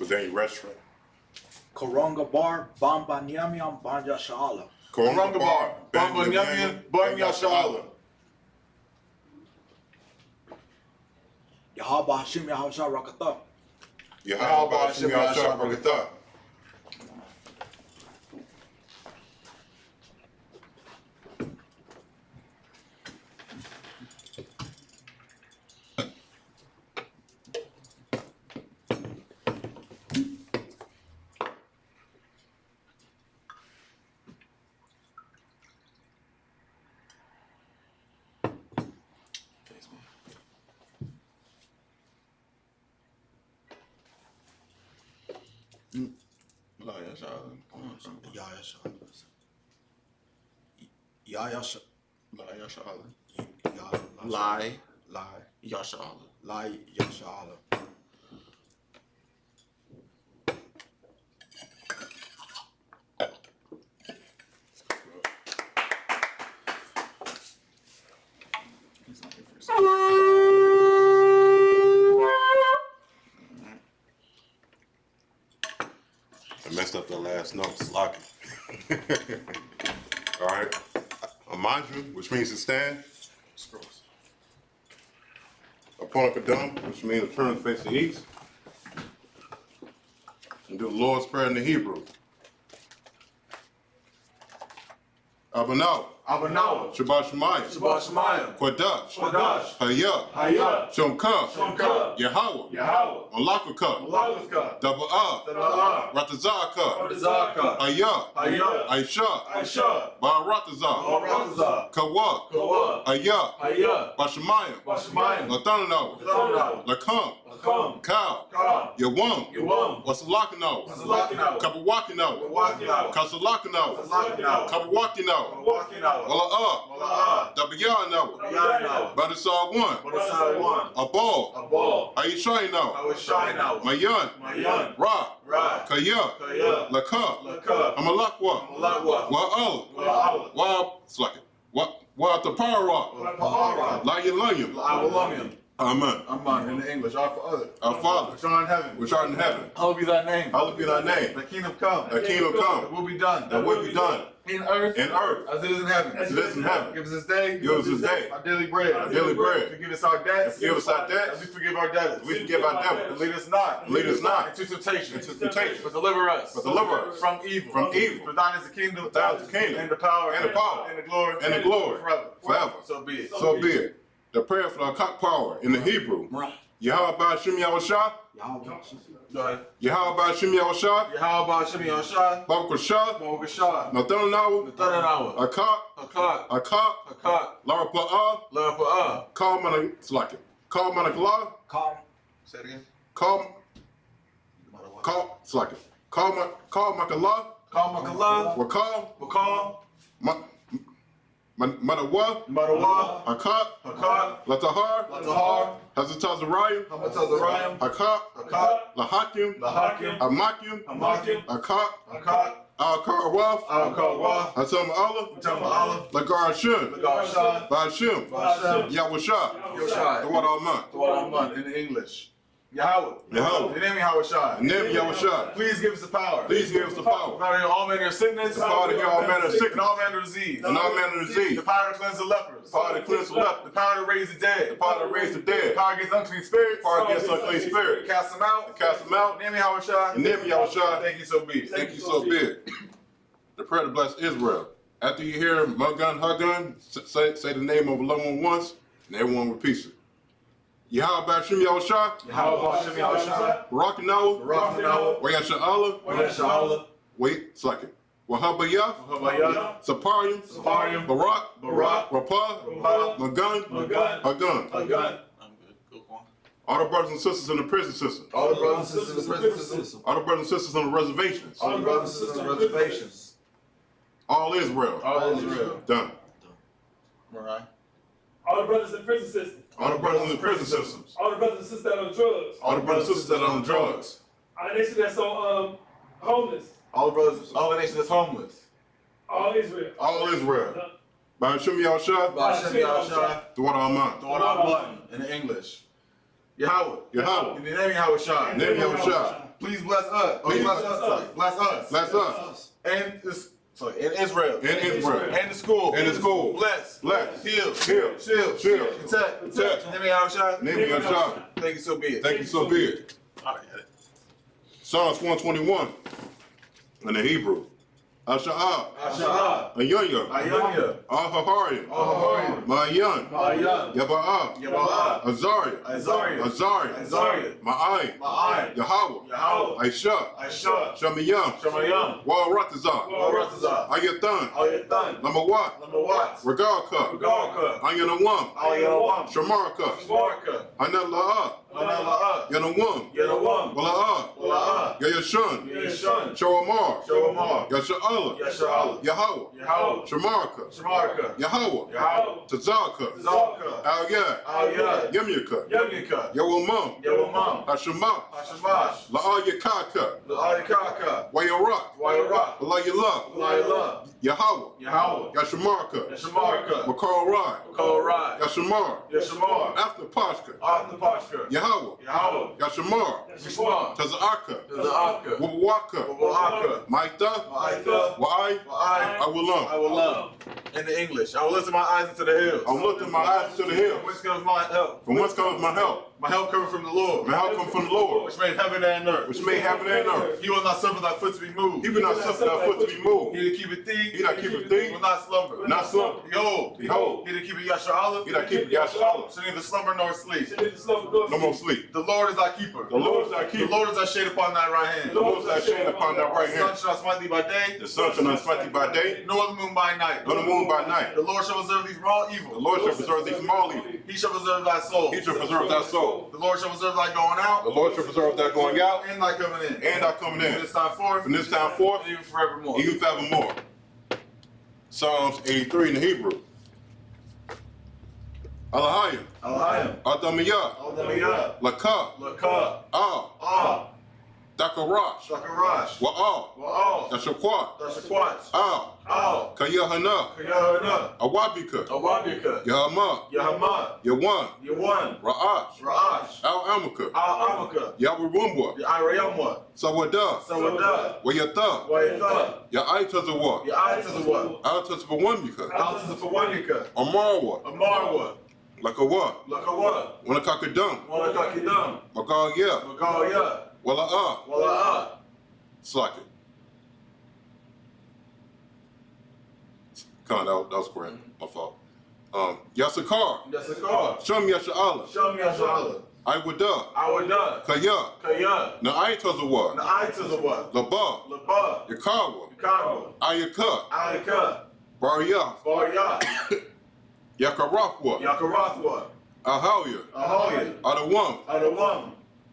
within your restaurant. Koronga Bar, Bamba Nyamyam, Banja Sha'ala. Koronga Bar, Bamba Nyamyan, Banya Sha'ala. Yahaba Hashim Yahavsha Rakatha. Yahaba Hashem Yahshua Barakatah. Yahya Sha'ala. Yahya Sha'ala. Lie. Lie. Yasha'ala. Lie Yasha'ala. I messed up the last note, slocking. All right. A mantra, which means to stand. Scrolls. Upon a kadam, which means to turn facing east. And do the Lord's Prayer in the Hebrew. Abanaw. Abanawa. Shabbat Shemayim. Shabbat Shemayim. Kodash. Kodash. Hayah. Hayah. Shomka. Shomka. Yahweh. Yahweh. Malakaka. Malakaka. Daba'ah. Daba'ah. Ratazaka. Ratazaka. Hayah. Hayah. Aisha. Aisha. Ba'aratazah. Baratazah. Kawa. Kawa. Hayah. Hayah. Bashemayim. Bashemayim. Latananaw. Latananaw. Lakam. Lakam. Cow. Cow. Yawam. Yawam. Wasalakanaw. Wasalakanaw. Kabawakinaw. Wawakinaw. Kasalakanaw. Kasalakanaw. Kabawakinaw. Wawakinaw. Wala'ah. Wala'ah. Dabiyanaw. Dabiyanaw. Badasar one. Badasar one. Abal. Abal. Ayishaynaw. Awashaynaw. Mayan. Mayan. Ra. Ra. Kaya. Kaya. Laka. Laka. Amalakwa. Amalakwa. Wa'al. Wa'al. Wa. It's like it. Wa tapara. Pa'ara. La yalayim. Awalamim. Amen. Amen. In the English, our Father. Our Father, which art in heaven. which art in heaven, Hallowed be thy name. hallowed be thy name. Thy kingdom come. Thy kingdom Thy come. will be done. Thy will be done In earth. in earth As it is in heaven. as it is in heaven. Give us this day. Give us this day our daily bread. our daily bread. Forgive us our debts. Forgive us our As debts. we forgive our debtors. We forgive our And debtors. lead us not. Lead us not into temptation. into temptation, But deliver us. but deliver us from evil. from evil. For thine is the kingdom. For thine is the kingdom, And the power. and the power, And the glory. and the glory, Forever. forever. So be it. So be it. The prayer for the cock power in the Hebrew. Yahweh Ba'ashim Yahushua. Go ahead. Yahweh Ba'ashim Yahushua. Yahweh Ba'ashim Yahushua. Barakashah. Ba'okashah. Nathanaw. Nathanaw. Akak. Hakak. Akak. Hakak. Lara Pa'ah. La'apa'ah. Call Mana. It's like it. Call Manakala. Calm. Say it again. Call. It's like it. Call Makala. Call Makalah. Wakal. Bakal. Madawa. Madawa. Akak. Hakak. Latahar. Latahar. Hazatazarayim. Hamatazarayim. Akak. Hakak. Lahakim. Lahakim. Amakim. Hamakim. Akak. Hakak. Al-Karawaf. Al-Kawah. Hatam Allah. Tama Allah. Lagarashim. Lagarashah. Bashim. Ba'ashim. Yahusha. Yoshai. The what all month. The one on in English. Yahweh. Yahweh. The name Yahushai. Name Yahusha. Please give us the power. Please give us the power. Power to heal all manner of sickness. The power to heal all manner of sickness. And all manner of disease. And all manner of disease. The power to cleanse the lepers. The power to cleanse the lepers. The power to raise the dead. The power to raise the dead. The power against unclean spirits. The power against unclean spirits. Cast them out. Cast them out. Name Yahushai. In the name of Yahushua. Thank you so be. Thank you so big. The prayer to bless Israel. After you hear Magun Hagun, say the name of a loved one once, and everyone repeats it. Yahweh Ba'ashim Yahushua. Yahweh Ba'ashim Yahushua. Barak Noah. Barak Noah. Wayasha Allah. Wayasha Allah. Wait, it's like it. Wahabayah. Habayah. Saparium. Saparium. Barak. Barak. Rapah. Rapah. Magun. Magun. Hagun. Hagun. I'm good. Go on. All the brothers and sisters in the prison system. All the brothers and sisters in the prison system. All the brothers and sisters on the reservations. All the brothers and sisters on the reservations. All Israel. All Israel. Done. Right. All the brothers in prison system. All the brothers in the prison systems. All the brothers and sisters that are on drugs. All the brothers and sisters that are on drugs. All the nation that's on homeless. All the brothers, all the nation that's homeless. All Israel. All Israel. Ba'ashim Yahushua. Ba'ashim Yahushua. The what all month. The one on button in English. Yahweh. Yahweh. In the name of Yahushua. Name Yahushua. Please bless us. Please Bless us. Bless us. Bless us. And this, in Israel. In Israel. And the school. And the school. Bless. Bless. Heal. Heal. Shield. Shield. Protect. Protect. Name me out, shot. Name me Isupk. Thank you, so be it. Thank you, so be it. All right. Psalms 121 in the Hebrew. Asha'ah. Asha'ah. Ayunya. Ayunya. Ahaharian. Ahaharian. Ma'ayan. Ma'ayan. Yaba'ah. Yaba'ah. Azariah. Azariah. Azariah. Azariah. Ma'ai. Ma'ai. Yahweh. Yahweh. Aisha. Aisha. Shamayam. Shamayam. Wa'aratazah. Waratazah. Ayathan. Ayathan. Lamawat. Lamawat. Regalka. Regalka. Ayanawam. Ayarawam. Shamarka. Shmarka. Anala'a. Anala'a. Yanawam. Yanawam. Wala'ah. Wala'ah. Yayashun. Yeshun. Shawamar. Shawamar. Yasha'ala. Yasha'al. Yahweh. Yahweh. Shamarka. Shmarka. Yahweh. Yahweh. Tazaka. Zalka. Al-Yad. Al-Yad. Yemyaka. Yemyaka. Yawamam. Yawamam. Hashemah. Hashemash. La'ayakaka. La'ayakaka. Wayarak. Wayarak. La'yallah. La'yallah. Yahweh. Yahweh. Yashamarka. Yashamarka. Makar Rai. Korai. Yashamar. Yashamar. After Pashka. After Pashka. Yahweh. Yahweh. Yashamar. Yashmar. Tazaka. Tazaka. Wawaka. Wawaka. Maita. Ma'aitha. Wa'ai. I Awulam. will love. In the English, I will lift my eyes into the hills. I will lift my eyes to the hills. Whence comes my help? From whence comes my help? My help coming from the Lord. My help comes from the Lord, Which made heaven and earth. which made heaven and earth. He will not suffer thy foot to be moved. He will not suffer thy foot to be moved. He that keepeth thee. He that keepeth thee will not slumber. will not slumber. Behold. Behold. He that keepeth Yashar'Allah. He that keepeth Yashar'Allah shall neither slumber nor sleep. no more sleep. The Lord is thy keeper. The Lord is thy The keeper. Lord is thy shade upon thy right hand. The Lord is thy shade upon thy right The sun hand. shall not smite thee by day. The sun shall not smite thee by day, Nor the moon by night. nor the moon by night. The Lord shall preserve thee from all evil. The Lord shall preserve thee from all evil. He shall preserve thy soul. He shall preserve thy soul. The Lord shall preserve thy going out. The Lord shall preserve thy going out And thy coming in. and thy coming From in. this time forth. From this time forth, And even forevermore. even forevermore. Psalms 83 in the Hebrew. Alahayim. Alahayim. Adamiyah. Aldamiyah. Laka. Lakah. Ah. Dakarash. Shakarash. Wa'al. Wa'al. Dashakwat. Dashakwat. Al. Al. Kayahana. Kayahana. Awabika. Awabika. Yahama. Yahamah. Yawan. Yawan. Ra'ash. Ra'ash. Al-Amaka. Al-Amaka. Yawurumwa. Irayamwa. Sawada. Sawada. Wayatha. Wayatha. Ya'aitazawa. Ya'atazawa. Altazbawamika. Altazafawandika. Amarwa. Amarwa. Lakawa. Lakawa. Wanakakadam. Wanakakidam. Magaya. Magaya. Wala'a. Wala'a. Slack it. Come on, that was correct. My fault. Yasakar. Yasakar. Shum Yasha'Allah. Sham Yashar'Allah. Iwada. Awada. Kaya. Kaya. Na'aitazawa. Na'aitazawa. Laba. Laba. Yakawa. Yakawa. Ayaka. Alika. Barya. Barya. Yakarafwa. Yakarathwa. Ahawya. Ahoya. Adawam. Adawam.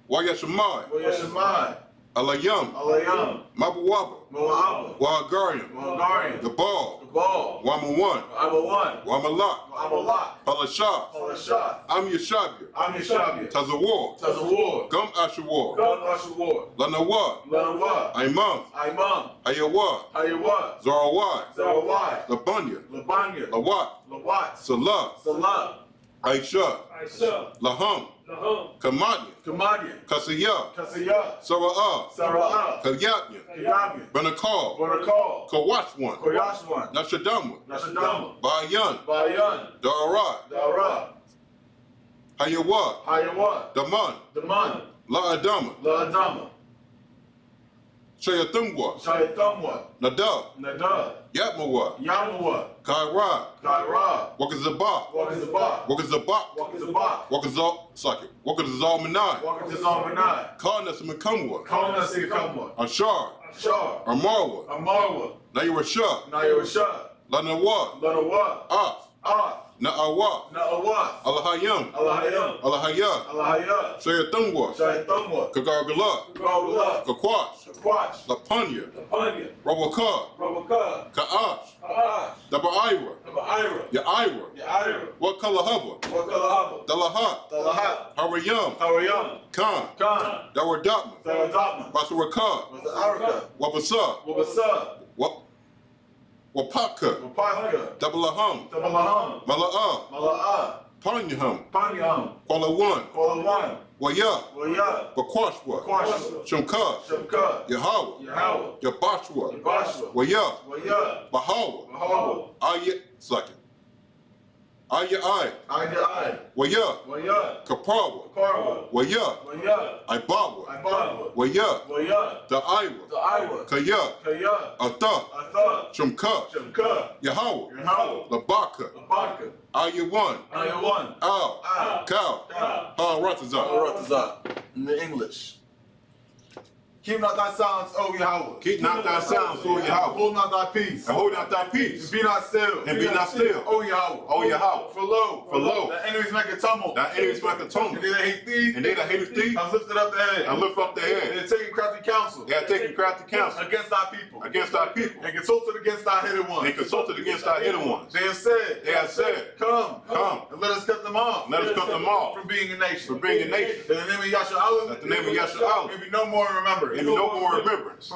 Wayashamai. Wayashamai. Alayam. Alayam. Mabawaba. Mo'abba. Wahagarian. Mo'agarian. The ball. The ball. Wamawan. Abawan. Wamalak. Abalak. Palashah. Palashah. Am Yashabya. Amishabya. Tazawar. Tazawar. Gum Ashawar. Gun Ashawar. Lanawa. Lanawa. Imam. Imam. Ayawa. Ayawa. Zarawai. Zarawai. Labunya. Labanya. Lawat. Lawat. Salah. Salah. Aisha. Aisha. Laham. Laham. Kamanya. Kamadian. Kasaya. Kasaya. Sara'ah. Sara'ah. Kalyatnya. Kayamya. Benakal. Barakal. Kawachwan. Koyashwan. Nashadamwa. Nashadama. Bayan. Bayan. Darat. Dara. Hayawa. Hayawa. Daman. Daman. La'adama. La'adama. Shayatumwa. Shaitamwa. Nada. Nada. Yatmawa. Yamawa. Kaira. Kaira. Wakazabak. Wakazabak. Wakazabak. Wakazabak. Wakazalmanai. Wakazalmanai. Karnasamakamwa. Kona Sikamwa. Ashar. Shar. Amarwa. Amarwa. Nairasha. Nairasha. Lanawa. Lanawa. Af. Ah. Na'awa. Na'awa. Alahayam. Alahayam. Alahaya. Alahaya. Shayatumwa. Shaitamwa. Kagargala. Gawla. Kakwash. Quach. Lapanya. Panya. Rawaka. Rabaka. Ka'ash. Ah. Dabaira. Ira. Ya'ira. Yaira. Wakalahaba. Wakalahaba. Dalahat. Dalahat. Harayam. Harayam. Khan. Khan. Dawadatma. Saradatma. Basuraka. Wasaraka. Wabasa. Wabasa. Wapaka. Wapaka. Dabalaham. Tabalaham. Mala'a. Mala'a. Panyaham. Panyam. Kwalawan. Kwalawan. Waya, Waya. Bakwashwa, Bakwashwa. Shumka, Shumka. Yahweh, Yahweh. Yabashwa, Yabashwa. Waya, Waya. Bahawa, Bahawa. Aya, second. Aya, Eye to eye. Waya, Waya. Kaprawa, Parwa. Waya, Waya. Ibawa, Ibarwa. Waya, Waya. the The Iowa, Iowa. Kaya, Kaya. Atha, Atha. Shumka, Shamka. Yahweh, Yahweh. Labaka, Labaka. Aya 1, Aya 1. Al, Al. Kal, Ratazah. Ratazah. In the English. Keep not thy silence, O Yahweh. Keep not thy silence, O Yahweh, Hold not thy peace. and hold not thy And peace, be not still. and be not still, O Yahweh. O Yahweh. For lo, the the enemies make a tumult. thy enemies make a And tumult, they that hate thee, and they that hateth thee, have lifted up their head. and lift up their They head. have taken crafty counsel They have taken crafty counsel against thy people. against thy people, And consulted against thy hidden ones. and consulted against thy hidden ones. They have said, Come, Come, and let us cut them off. let us cut them off From being a nation. from being a nation. In the name of Yahshua, That the name of Yahshua may be no more in remembrance. and no more remembrance.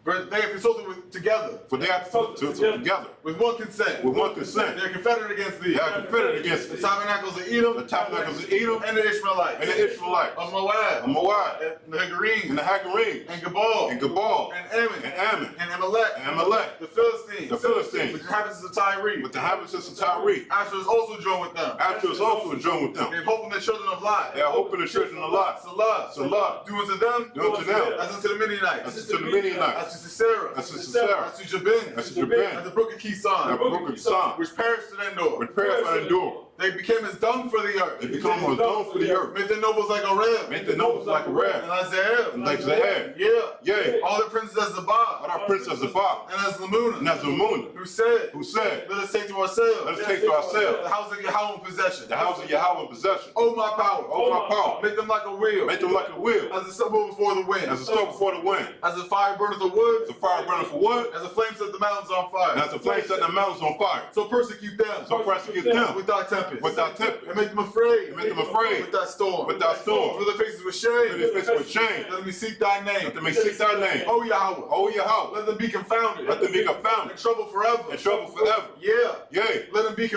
For they have consulted together For they have to together with one consent. with one consent. They are confederate against thee. They are confederate against The thee. tabernacles of Edom, The tabernacles of Edom and the Ishmaelites, and the Ishmaelites, of Moab, of Moab, and the Hagarenes, and the Hagarenes, and Gebal, and Gebal, and Ammon, and Ammon, and Amalek, and Amalek, the Philistines, the Philistines, with the inhabitants of Tyre. with the inhabitants of Tyre. Asher is also joined with them. After is also joined with They them. have hope in the children of Lot. They are hoping the children of Lot. Salah. Salah. Do unto them, Do unto them as unto the Midianites, as to the Midianites, as to Sisera, as to Sisera, as to Jabin, as to Jabin, as the brook of Kison, the brook of Son, which perished to endure. with prayer for endure. They became as dung for the earth. They become a dome for the earth. Made their nobles like a ram. Make the nobles like a And ram, as Zahab. and like Zahab. Yeah. Yea, All the princes as all Zabah. our princess of Bob, And as Lamuna. and as Zamuna, Who said, who said, let us take to ourselves. let us take to ourselves The house of Yahweh in possession. the house of Yahweh in possession. Oh my power. Oh, my power. Make them like a wheel. Make them like a wheel, As a stubble before the wind. as a stove before the wind, As a fire burneth the wood. as a fire burning for wood, As a flame set the mountains on fire. and as the flame set the mountains on fire. So persecute them. So persecute them With thy tempest. with thy tempest, And make them afraid. and make them afraid With thy storm. with thy storm. For their faces with For shame. their faces with shame, Let them seek thy name. that they may seek thy name. Oh Yahweh. O Yahweh, Let them be confounded. let them be In confounded, trouble forever. in trouble forever. Yeah. Yea, Let them be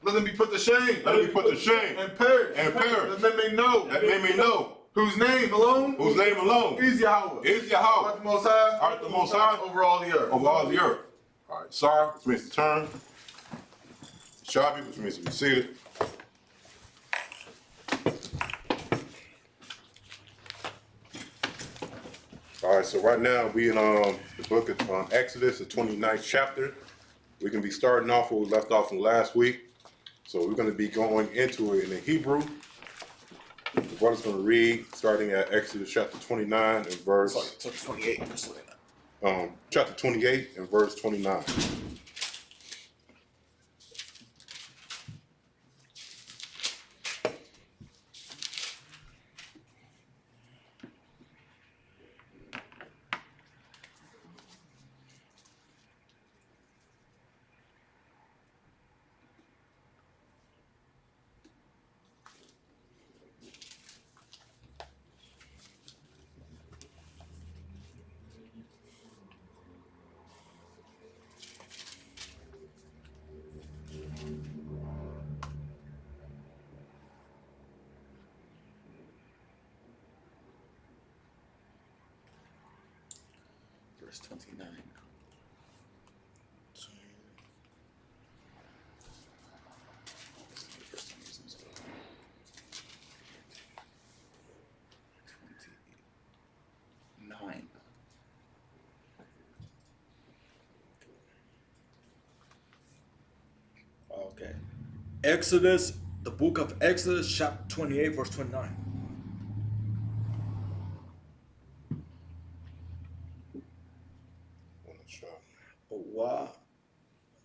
let them be put to shame. let them be put to shame, And perish. and perish, That men may know. that they may know Whose name alone whose name alone is Yahweh. is Yahweh, Art the Most High. art the Most High Over all the earth. over all the earth. All right, sorry, which means to turn. Shabi, which means to be seated. All right, so right now we in the book of Exodus, the 29th chapter. We're gonna be starting off where we left off from last week. So we're gonna be going into it in the Hebrew. The brother's gonna read starting at Exodus chapter 29 and verse. So 28. Chapter 28 and verse 29. Verse 29. Okay. Exodus, the book of Exodus, chapter 28, verse 29.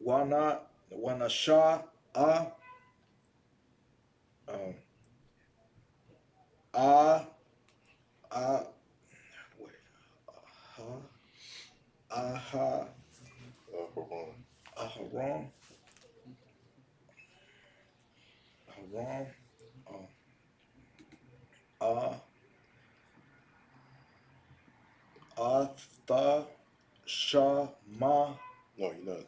Wana sha Aharon, Atha Shama. No, you're not.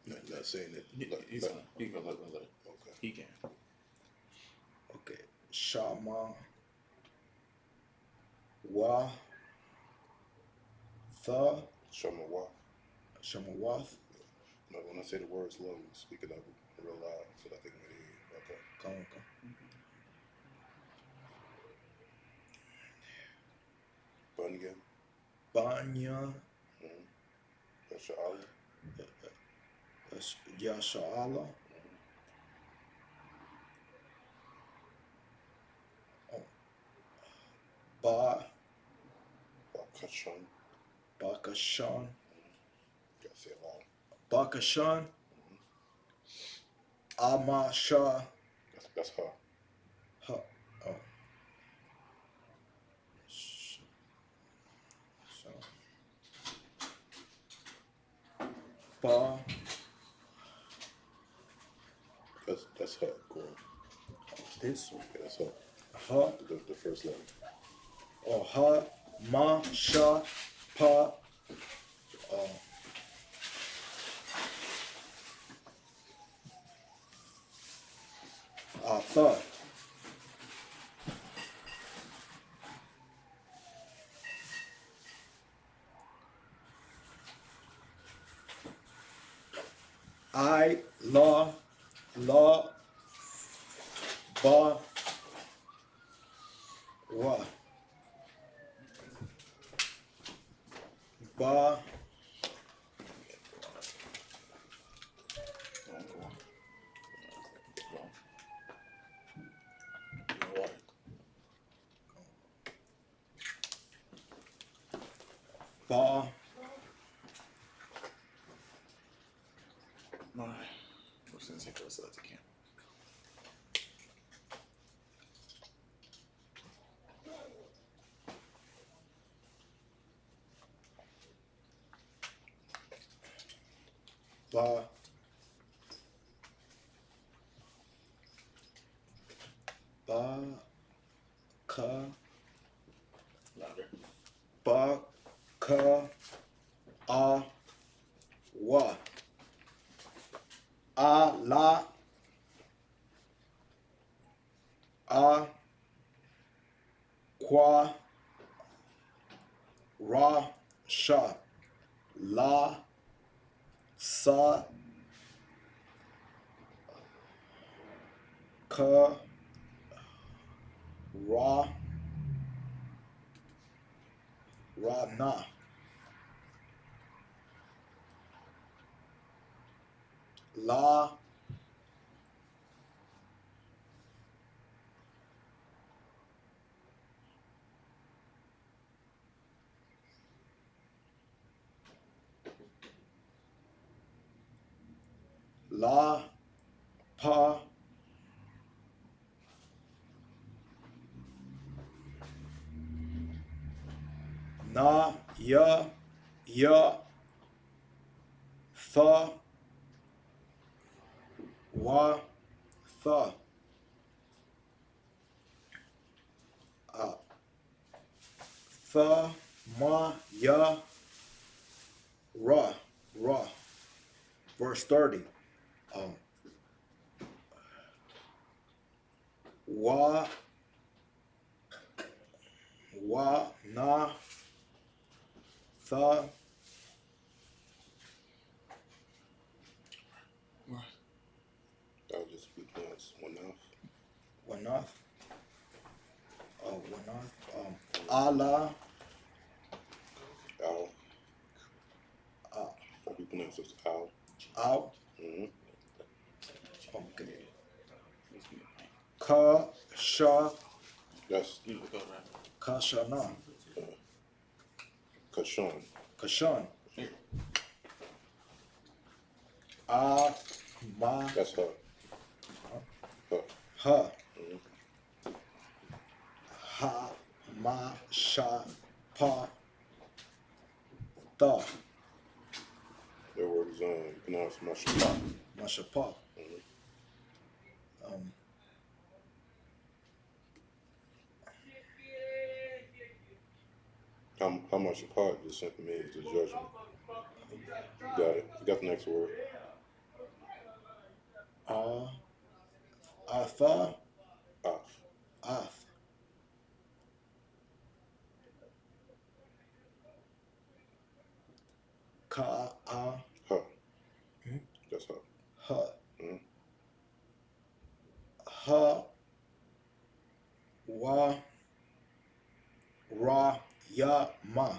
You're not saying it. He can. Okay. Okay. Shama. Wa. Tha. Shamawa. Shamawath. No, when I say the word slowly, speak it up real loud so that they can hear you. Okay. Come. Bunya. Banya. Yasha'ala. Yasha'ala. Ba. Bakashan. Bakashan. Gotta say it loud. Bakashan. Amasha. That's her. Ha. Oh. Ba. That's her, Corey. This one. Yeah, that's her. Ha. The first letter. Oh, ha. Ma. Sha. Pa. Tha. I. La. La. Ba. Wa. Ba. Ba. No. We're going to say first letter again. Ba. Ba. Ka. Louder. Ba. Ka. A. Wa. A. La. A. Qua. Ra. Sha. La. Sa. Ka. Ra. Ra. Na. La. La. Pa. Na. Ya. Ya. Tha. Wa. Tha. Tha. Ma. Ya. Ra. Ra. Verse 30. Wa. Wa. Na. Tha. I'll just be pronounced one off. Wanath. Wanath. Allah. Al. I'll be pronounced as Al. Out. Mm-hmm. Okay. Ka. Sha. That's You go right. Kashana. Kashan. Kashan. Here. A. Ma. That's her. Her. Ha. Mm-hmm. Ha. Ma. Sha. Pa. Tha. That word is pronounced Mashapa. Mashapa. How much apart just simply means the judgment. Got it. You got the next word. Atha. Off. Ath. Ka, a, Ha. Mhm. That's ha. ha. Mhm. Ha, wa, ra, ya, ma.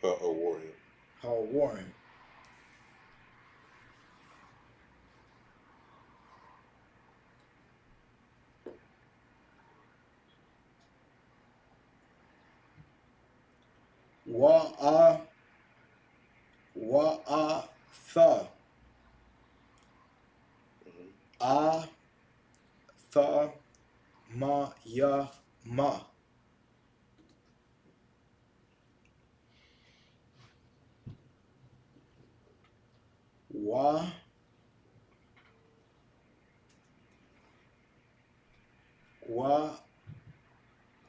Ha, a warrior. Ha, Warren. Wa, a, tha. Mhm. A, tha, ma, ya, ma. Wa,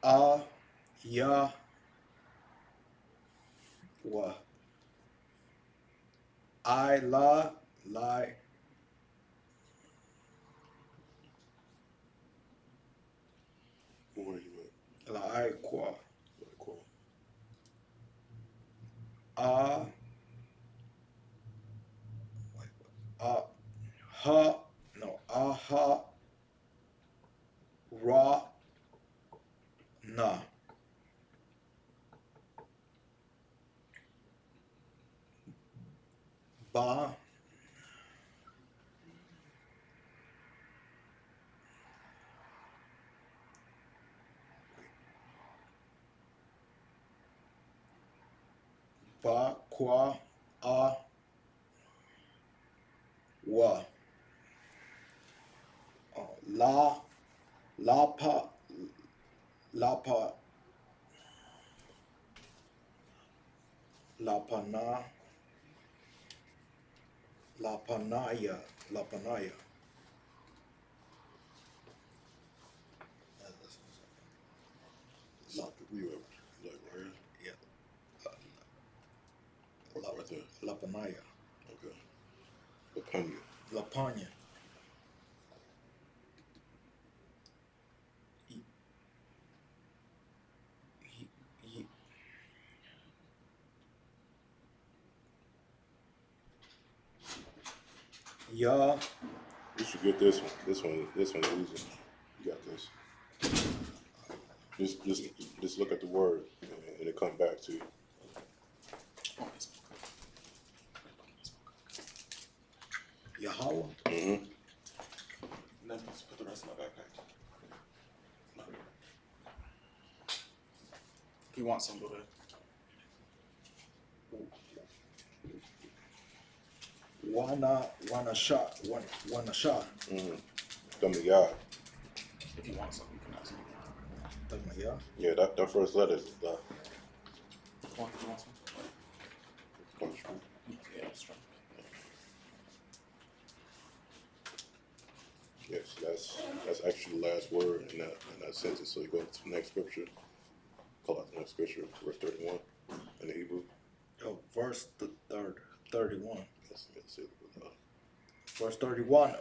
a, ya, wa. I, la, lie, Where you at? lie, qua. Like, cool. A, a, ha, no, aha, ra, na. Ba, ba, qua, a, wa. La, la, pa, la, pa, la, pa, na, la, panaya, la, panaya. La, Like, where you at? Like, right here? yeah, la, Right there. la, panaya, Okay. Lapanya. la, panya. Y- y- y- Ya, You should get this one. This one's easy. You got this. Just look at the word and it come back to you. Yahweh. Mm-hmm. Then just put the rest in my backpack. He wants some, go ahead. Wana sha, wana sha. Mm-hmm. Damiyah. If you want some, you can ask him. Tamaya. Yeah, that first letter is the. You want some? Yeah, it's strong. Yes, that's actually the last word in that sentence. So you go to the next scripture. Call out the next scripture, verse 31 in the Hebrew. Oh, verse 31. Let's see. Verse 31.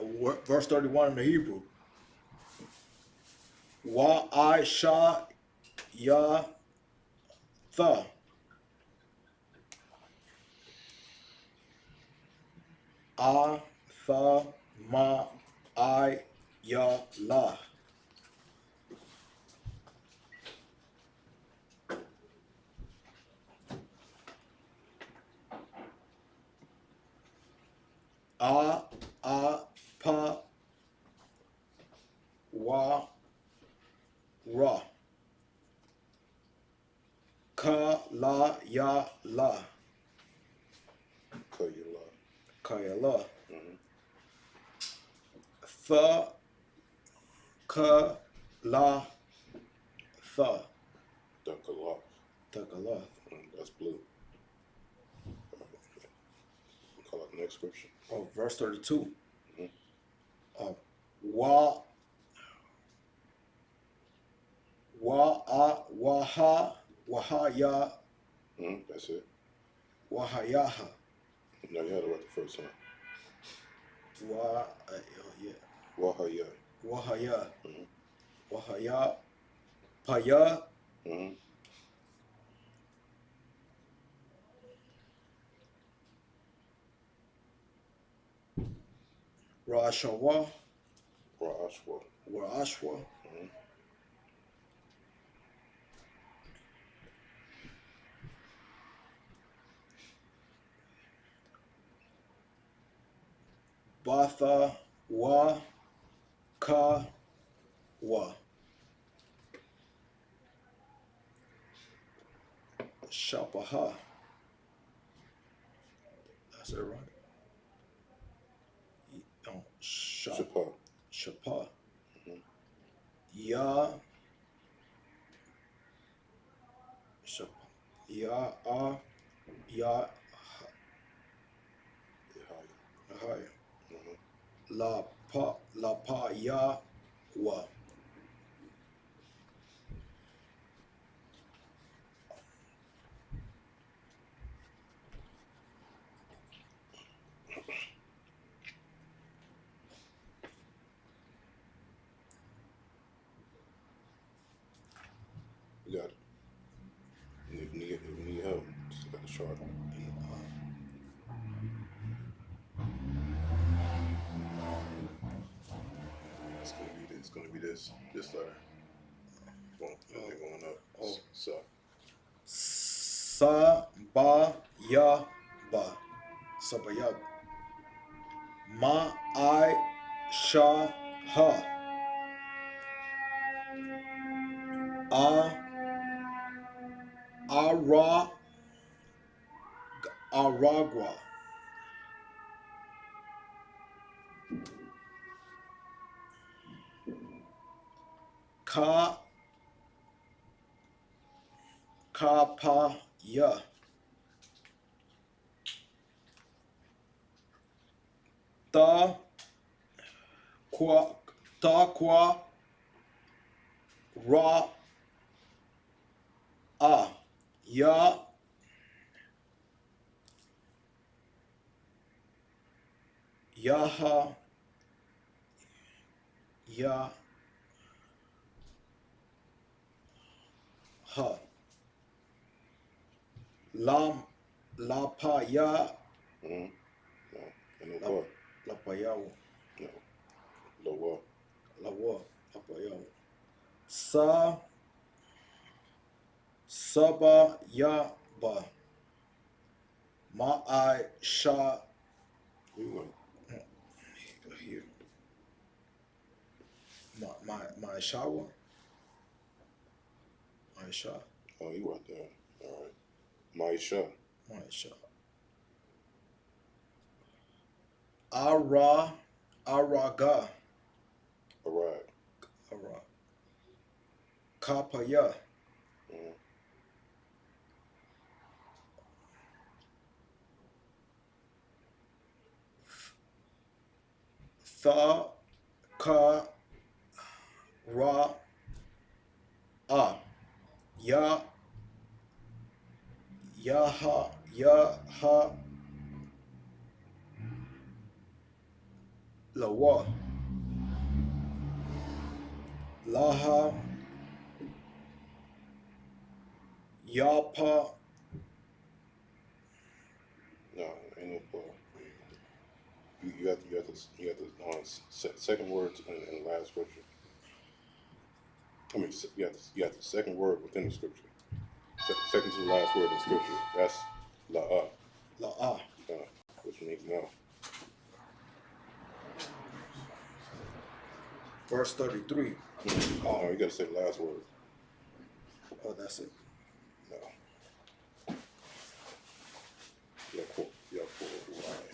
Verse 31 in the Hebrew. Wa I sha ya tha. A tha ma I ya la. A pa wa ra. Ka la ya la. Kayala. Ka ya la. Mm-hmm. Tha ka la tha. Dakala. Takala. That's blue. Call out the next scripture. Oh, verse 32. Mhm. Wa waha ya Mm-hmm. That's it. wahayaha. No, you had it right the first time. Wa yeah. Wahaya. Wahaya. Mhm. Wahaya Paya, Mm-hmm. Rashawa, Rashwa. Ashwa, Mm-hmm. Batha, Wa, Ka, Wa. Shapaha. That's it, right? Shapa. Shapa. Mm-hmm. Ya. Shapa. Ya. Ya. Ahaya. Mm-hmm. La pa ya wa. You got it. If you need help, just got the chart. It's gonna be this letter. Going up. Oh. So. Sa ba ya ba. Sabayab. Ma I sha ha. Ara Aragua. Ka pa ya. Ta qua ra a ya yaha ya ha la pa ya Mm-hmm. No. And no what? la pa ya No. Low what? la wa la pa ya saba ya ba ma I sha Where you going? here my shower my sha Oh, you right there. All right. Maisha. my sha araga All right. ara kapaya Mm-hmm. tha ka ra a ya ha la wa laha ya pa No, ain't no part. You have the second word in the last scripture. I mean, you have the second word within the scripture. Second to the last word in scripture. That's la. la a Which means no. verse 33 No, you gotta say the last word. oh that's it No. Yeah, right.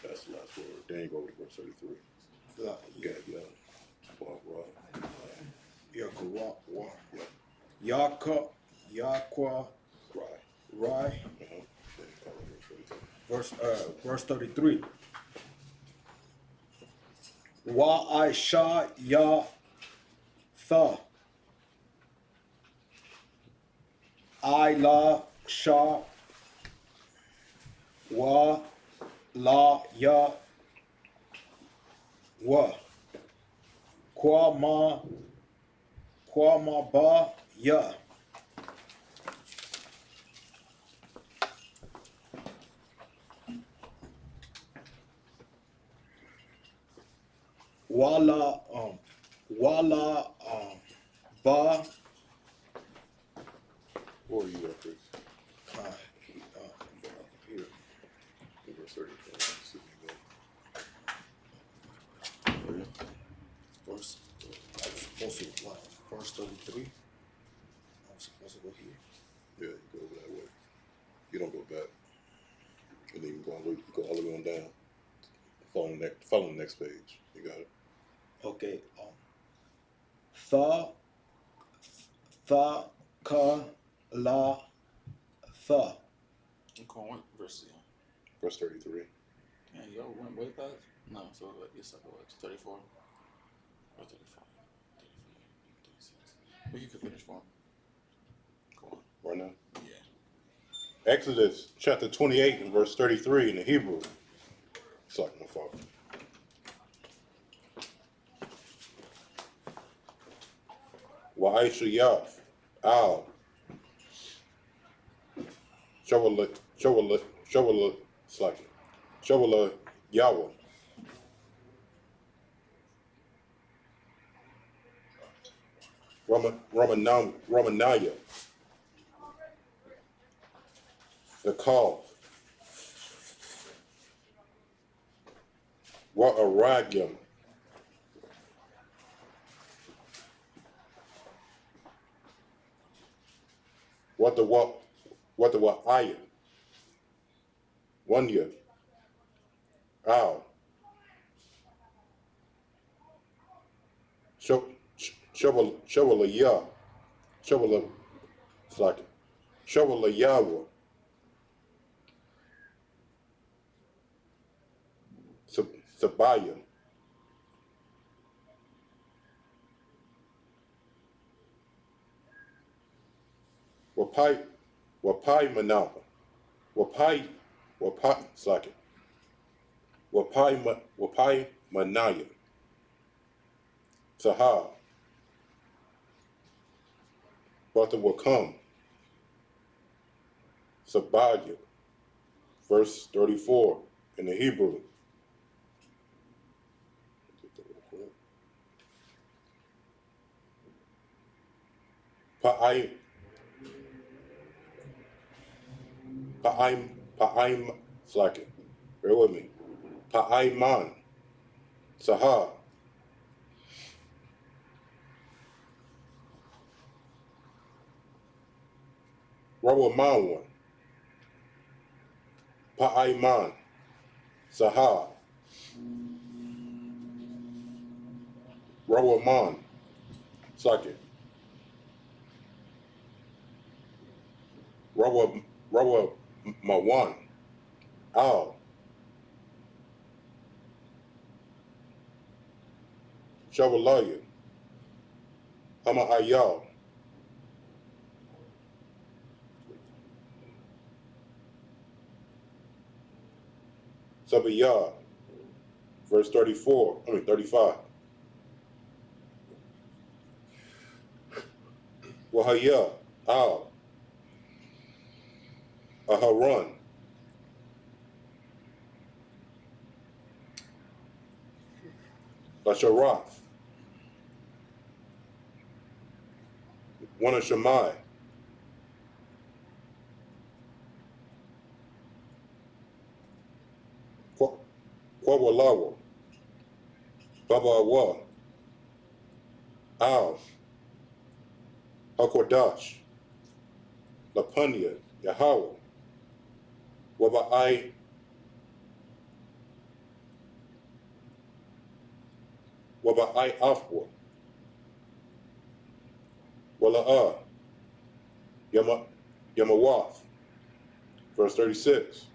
That's the last word. Then you go to verse 33. la Yeah, yeah. Right. yakwa wa Yeah. yakwa Right. rai Then you go to verse 33. verse 33 wa I sha ya tha I la sha wa la ya wa Kwama ba ya. Wala ba Where are you at, Chris? here. Verse 34. Let's see what we got. Verse I was supposed to what? Verse 33. I was supposed to go here. Yeah, you go over that way. You don't go back. And then you go all the way on down. Follow the next page. You got it. Okay. Tha ka la tha. I'm going what verse again? Verse 33. Yeah, y'all went way past. No, so it's like what, 34 or 35, 36. But you could finish for him. Go on. Right now. Yeah. Exodus chapter 28 and verse 33 in the Hebrew. Sorry, my fault. Wa'aisha Yaf, Al, Shawala, Yawa, Ramanaya, the call, Wa'aragyam, what the wa'aya, one year, Al, Shawala Ya, Shawala, it's like Shawala Yawa, Sabaya, Wapai Manapa, Wapai, it's like Wapai Manaya, Sahar, Bata Wakam, Sabaya, verse 34 in the Hebrew. Pa'aim, it's like it. Bear with me. Pa'aiman, Sahar, Rawaman, Pa'aiman, Sahar, Rawaman, it's like it. Rawa Mawan, Al, Shabalaya, Hama Ayal, Sabiyah, verse 35. Wahaya, Al, Aharon, Lasharath, Wana Shammai, Kwawalawa, Baba Awa, Al, Hakodash, Lapunya, Yahweh, Waba'ai, Afwa, Wala'ah, Yamawath, verse 36.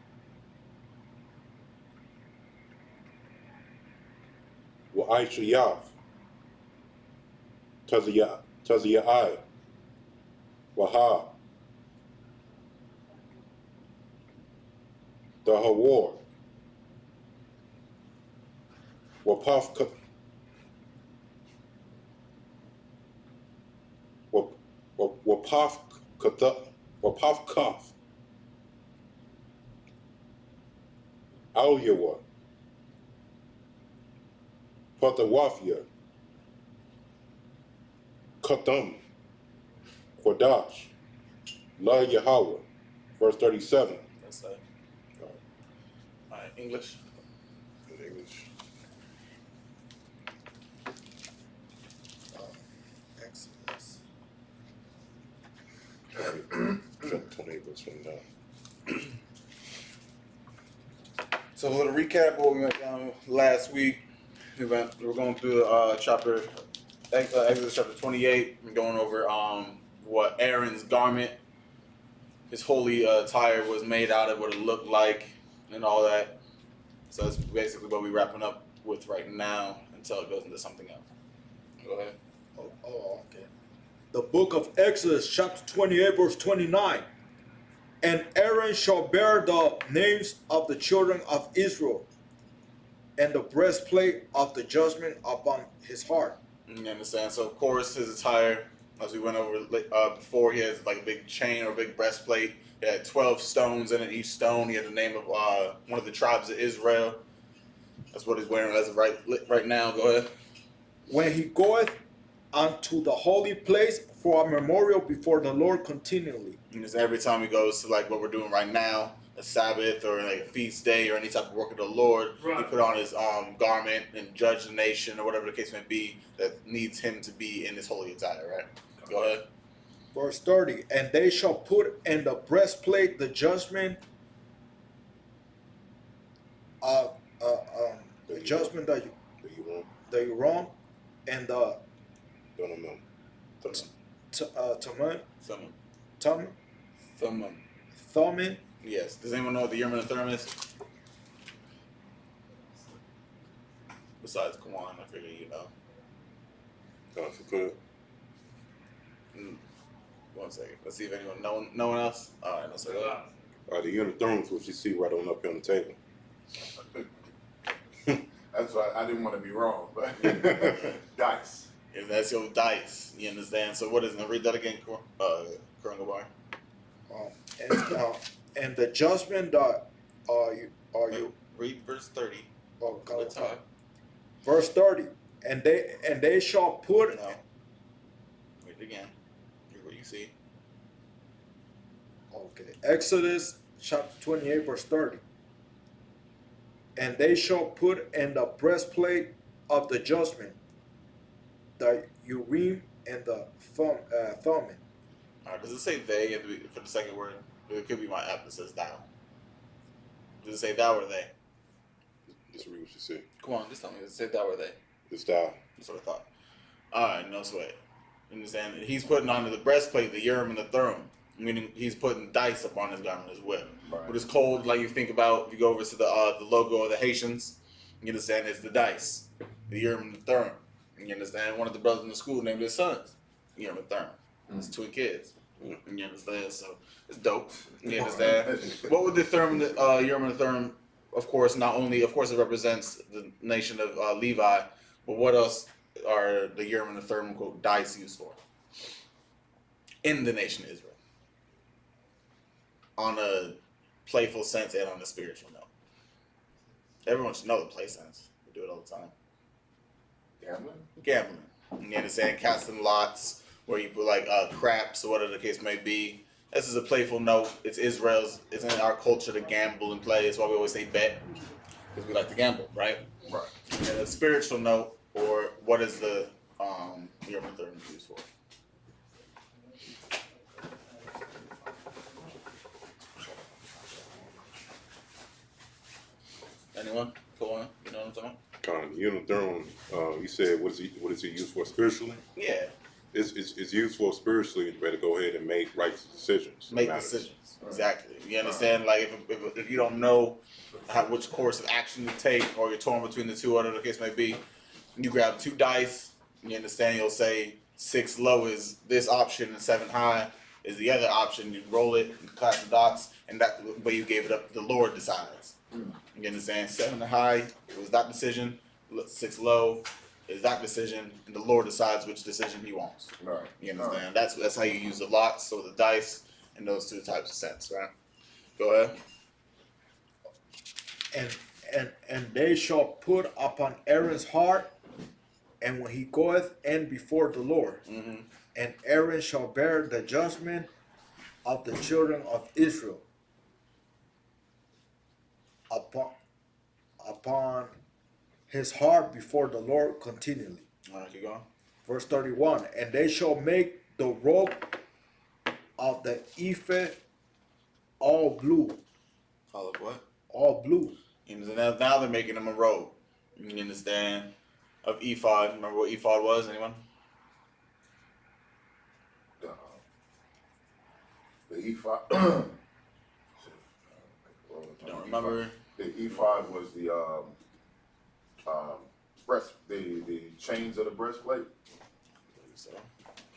Wa'aisha Yav, Taziya'ai, Waha, the Hawar, Wapaf Wapavkov, Alyawa, Patawafia, Katham, Quadash, La Yahweh. Verse 37. That's that. All right, English. In English. Exodus. Chapter 28, verse 29. So a little recap of what we went down last week. We were going through chapter Exodus chapter 28. We're going over what Aaron's garment, his holy attire was made out of, what it looked like, and all that. So that's basically what we're wrapping up with right now until it goes into something else. Go ahead. Okay. The book of Exodus, chapter 28, verse 29. And Aaron shall bear the names of the children of Israel, and the breastplate of the judgment upon his heart. You understand? So, of course, his attire, as we went over before, he has like a big chain or a big breastplate. He had 12 stones in it. Each stone, he had the name of one of the tribes of Israel. That's what he's wearing as of right now. Go ahead. When he goeth unto the holy place for a memorial before the Lord continually. And it's every time he goes to like what we're doing right now, a Sabbath or like a feast day or any type of work of the Lord, he Right. put on his garment and judge the nation or whatever the case may be that needs him to be in his holy attire, right? Go ahead. Verse 30. And they shall put in the breastplate the judgment of the judgment that you wrong, and the Thummim. Yes. Does anyone know what the Urim and the Thummim is? Besides Kwan, I figure you know. If you could. 1 second. Let's see if anyone, no one else? All right, let's go ahead. The unit thrones, which you see right on up here on the table. That's why I didn't want to be wrong, but dice. If that's your dice, you understand? So what is it? Read that again, Karangabar. And the judgment that you Read verse 30. go Good time. verse 30. And they shall put No. Read it again. Here's what you see. okay, Exodus chapter 28, verse 30. And they shall put in the breastplate of the judgment the Urim and the Thummim. All right, does it say they for the second word? It could be my app that says thou. Does it say thou or they? Just read what you see. Come on, just tell me. Does it say thou or they? It's thou. That's what I thought. All right, no sweat. You understand? He's putting onto the breastplate the Urim and the Thummim, meaning he's putting dice upon his garment as well. Right. But it's cold, like you think about, if you go over to the logo of the Haitians, you understand it's the dice, the Urim and the Thummim. You understand? One of the brothers in the school named his sons Urim and Thummim. His twin kids. You understand? So it's dope. You understand? What would the Urim and the Thummim? Of course, not only, of course, it represents the nation of Levi, but what else are the Urim and the Thummim quote dice used for? In the nation of Israel. On a playful sense and on a spiritual note. Everyone should know the play sense. We do it all the time. Gambling. You understand? Casting lots, where you put like craps or whatever the case may be. This is a playful note. It's Israel's. It's in our culture to gamble and play. That's why we always say bet, because we like to gamble, right? Right. And a spiritual note, or what is the Urim and Thummim used for? Anyone? Go on. You know what I'm talking about? Unit throne. You said what is it used for spiritually? Yeah. It's used for spiritually to go ahead and make righteous decisions. Make Matters. decisions. Exactly. You understand? Like if you don't know which course of action to take, or you're torn between the two, whatever the case may be, you grab two dice. You understand? You'll say 6 low is this option and 7 high is the other option. You roll it, you clap the dots, and that way you gave it up. The Lord decides. You understand? 7 high, it was that decision. 6 low, exact decision, and the Lord decides which decision He wants. Right. You understand? That's how you use the lots or the dice in those two types of sets, right? Go ahead. And they shall put upon Aaron's heart, and when he goeth in before the Lord, Mm-hmm. and Aaron shall bear the judgment of the children of Israel upon his heart before the Lord continually. All right, keep going. Verse 31, and they shall make the robe of the ephod all blue, Call it what? all blue. You understand? Now they're making him a robe. You understand? Of ephod. Remember what ephod was? Anyone? The ephod. Don't remember. The ephod was the breast, the chains of the breastplate. So,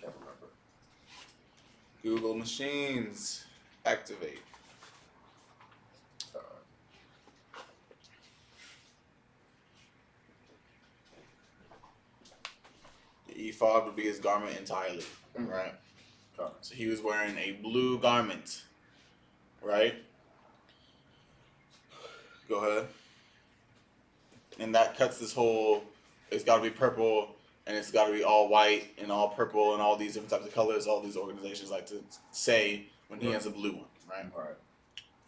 Can't remember. Google machines activate. The ephod would be his garment entirely, right? So he was wearing a blue garment, right? Go ahead. And that cuts this whole, it's got to be purple, and it's got to be all white and all purple and all these different types of colors. All these organizations like to say when he has a blue one, right? Right.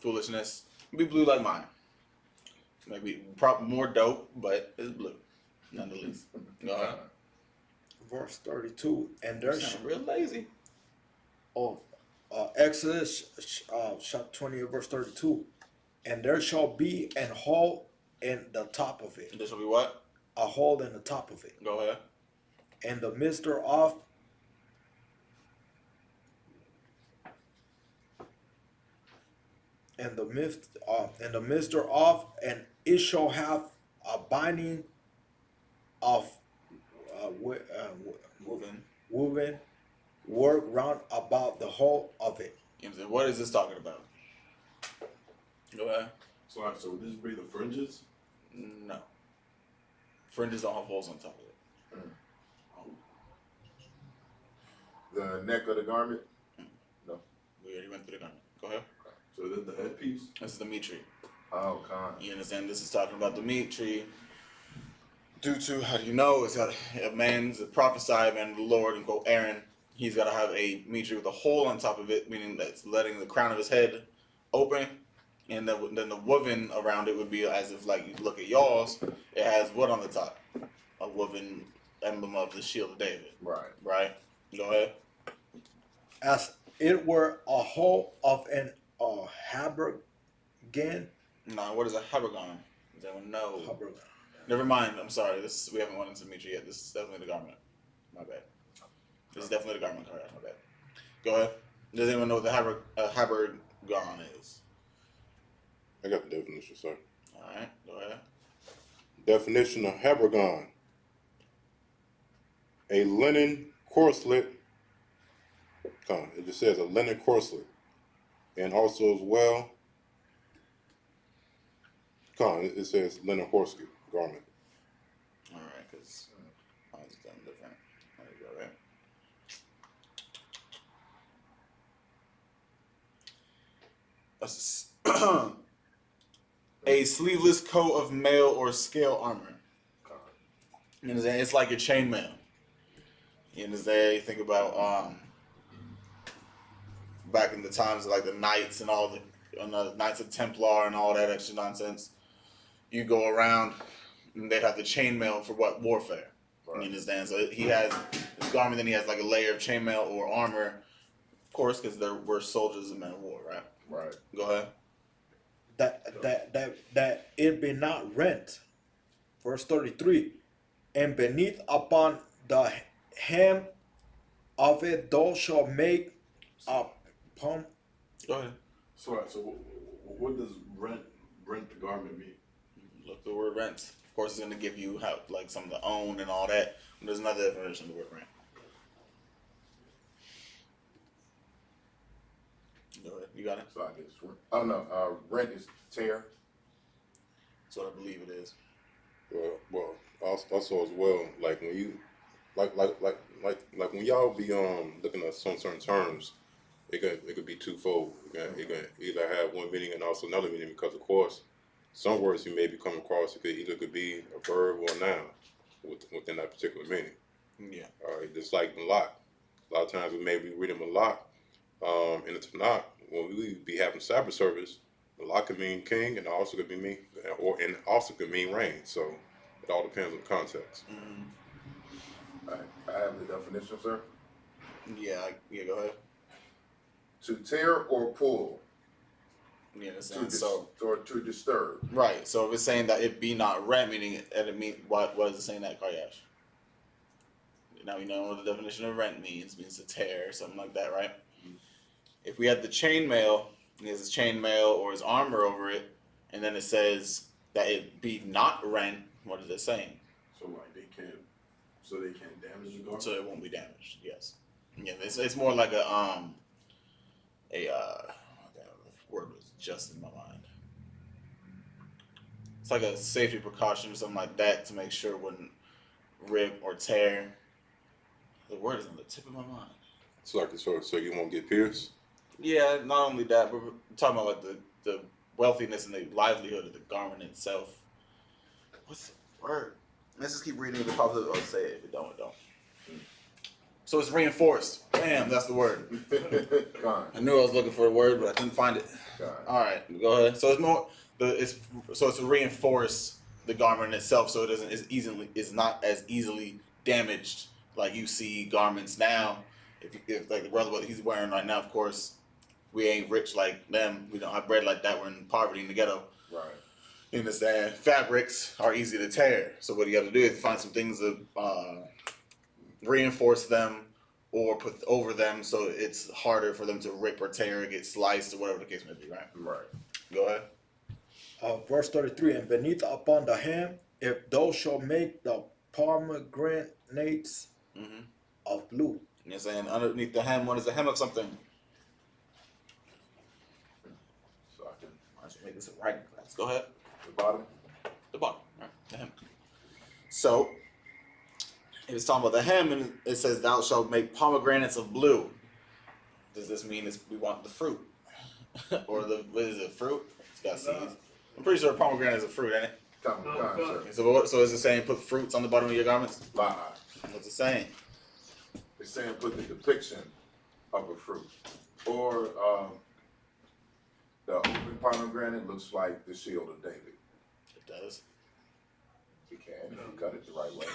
Foolishness. Be blue like mine. Maybe more dope, but it's blue, nonetheless. Go ahead. Verse 32, and there shall Real lazy. Exodus chapter 20 verse 32, and there shall be an hole in the top of it, This will be what? a hole in the top of it, Go ahead. and the mister of and the mister of, and it shall have a binding of Moving. woven work round about the whole of it. You know what I'm saying? What is this talking about? Go ahead. So would this be the fringes? No. Fringes don't have holes on top of it. The neck of the garment. No. We already went through the garment. Go ahead. So this is the headpiece? This is the meat tree. Oh, God. You understand? This is talking about the meat tree. Due to, how do you know? It's got a man's prophesied man of the Lord, and quote Aaron. He's got to have a meat tree with a hole on top of it, meaning that's letting the crown of his head open. And then the woven around it would be as if, like, you look at y'all's, it has what on the top? A woven emblem of the shield of David. Right. Right? Go ahead. As it were a hole of an habergeon. No, what is a habergon? Does anyone know? Habergeon. Never mind. I'm sorry. We haven't went into the meat tree yet. This is definitely the garment. My bad. This is definitely the garment. Correct. My bad. Go ahead. Does anyone know what the habergon is? I got the definition, sir. All right. Go ahead. Definition of habergon: a linen corselet. It just says a linen corselet, and also as well. It says linen horseshoe garment. All right, because mine's done different. There you go. Right. A sleeveless coat of mail or scale armor. You understand? It's like your chainmail. You understand? You think about back in the times of like the knights and all the Knights of Templar and all that extra nonsense. You go around and they'd have the chainmail for what? Warfare. Right. You understand? So he has his garment, then he has like a layer of chainmail or armor, of course, because we're soldiers and men of war, right? Right. Go ahead. That it be not rent. Verse 33, and beneath upon the hem of it thou shalt make a pump. Go ahead. So what does rent the garment mean? Look the word rent. Of course, it's going to give you how, like something to own and all that. But there's another definition of the word rent. Go ahead. You got it? So I guess. Oh no. Rent is tear. That's what I believe it is. Well, also as well, like when you like when y'all be looking at some certain terms, it could be twofold. It can either have one meaning and also another meaning because of course some words you may be coming across it could be a verb or a noun within that particular meaning. Yeah. Just like Malak. A lot of times we may be reading Malak in the Tanakh when we be having Sabbath service. Malak could mean king and also could be mean and also could mean rain. So it all depends on the context. Mm-hmm. I have the definition, sir. Yeah. Go ahead. To tear or pull, You understand? So or to disturb. right. So if it's saying that it be not rent, meaning that it mean what is it saying that, Karyash? Now we know what the definition of rent means to tear or something like that, right? If we had the chainmail, and there's his chainmail or his armor over it, and then it says that it be not rent, what is it saying? So like they can't damage the garment. So it won't be damaged. Yes. Yeah. It's more like the word was just in my mind. It's like a safety precaution or something like that to make sure it wouldn't rip or tear. The word is on the tip of my mind. So you won't get pierced. Yeah, not only that, but we're talking about like the wealthiness and the livelihood of the garment itself. What's the word? Let's just keep reading. If it pops up, I'll say it. If it don't, it don't. So it's reinforced. Bam, that's the word. Con. I knew I was looking for a word, but I couldn't find it. Con. All right, go ahead. So it's more it's to reinforce the garment itself, so it is not as easily damaged like you see garments now. If like the brother what he's wearing right now, of course, we ain't rich like them. We don't have bread like that. We're in poverty in the ghetto. Right. You understand? Fabrics are easy to tear. So what you got to do is find some things to reinforce them or put over them so it's harder for them to rip or tear or get sliced or whatever the case may be, right? Right. Go ahead. Verse 33, and beneath upon the hem, if thou shalt make the pomegranates of blue. You're saying underneath the hem, what is the hem of something? So I can I should make this a writing class. Go ahead. the bottom. The bottom, right? The hem. So, if it's talking about the hem, and it says, "Thou shalt make pomegranates of blue." Does this mean we want the fruit, or what is it? Fruit? It's got seeds. I'm pretty sure pomegranate is a fruit, ain't it? Con, sir. Okay, so is it saying put fruits on the bottom of your garments? Lie. What's it saying? It's saying put the depiction of a fruit. Or the open pomegranate looks like the shield of David. It does. You can if you cut it the right way.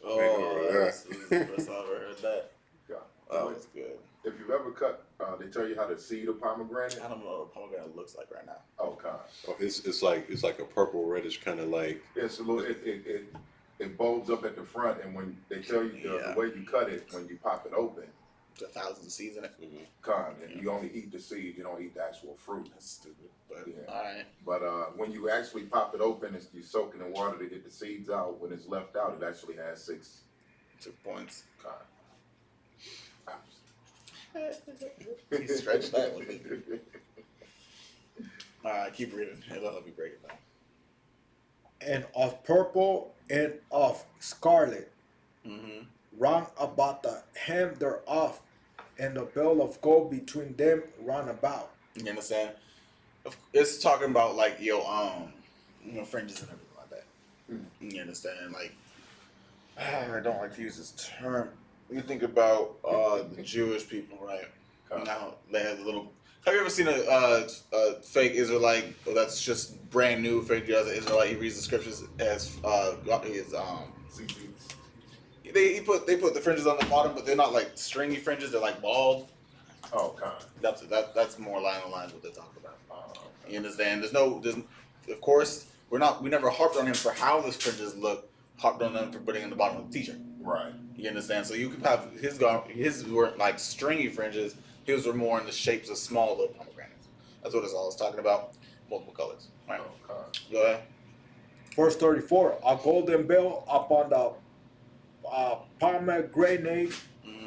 Oh, that's the first time I've ever heard that. Yeah. That was good. If you've ever cut, they tell you how to seed a pomegranate. I don't know what a pomegranate looks like right now. Oh, God. Oh, it's like a purple reddish kind of like. It's a little. It bulbs up at the front, and when they tell you the way you cut it, when you pop it open, There's 1,000 seeds in it. and you only eat the seed, you don't eat the actual fruit. That's stupid. But Yeah. all right. But when you actually pop it open, you soak it in water to get the seeds out. When it's left out, it actually has 6 2 points. con. He stretched that one. All right, keep reading. It'll help you break it down. And of purple and of scarlet, Mm-hmm. round about the hem thereof, and the belt of gold between them round about. You understand? It's talking about like fringes and everything like that. You understand? Like, I don't like to use this term. You think about the Jewish people, right? Now they have the little. Have you ever seen a fake Israelite that's just brand new fake Israelite? He reads the scriptures as his They put the fringes on the bottom, but they're not like stringy fringes. They're like bald. Oh, con. That's more along the lines what they're talking about. You understand? Of course we never harped on him for how the fringes look. Harped on them for putting in the bottom of the t-shirt. Right. You understand? So you could have his weren't like stringy fringes. His were more in the shapes of small little pomegranates. That's what it's all talking about. Multiple colors. Right. Oh, con. Go ahead. Verse 34, a golden bell upon the pomegranate, Mm-hmm.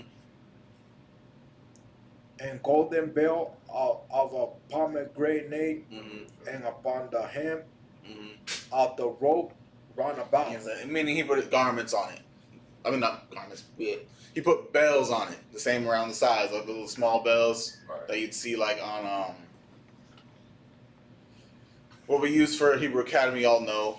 and golden belt of a pomegranate, Mm-hmm. and upon the hem Mm-hmm. of the robe round about. Meaning he put garments on it. I mean, not garments. Yeah. He put bells on it, the same around the sides, like the little small bells Right. that you'd see like on what we use for Hebrew Academy. Y'all know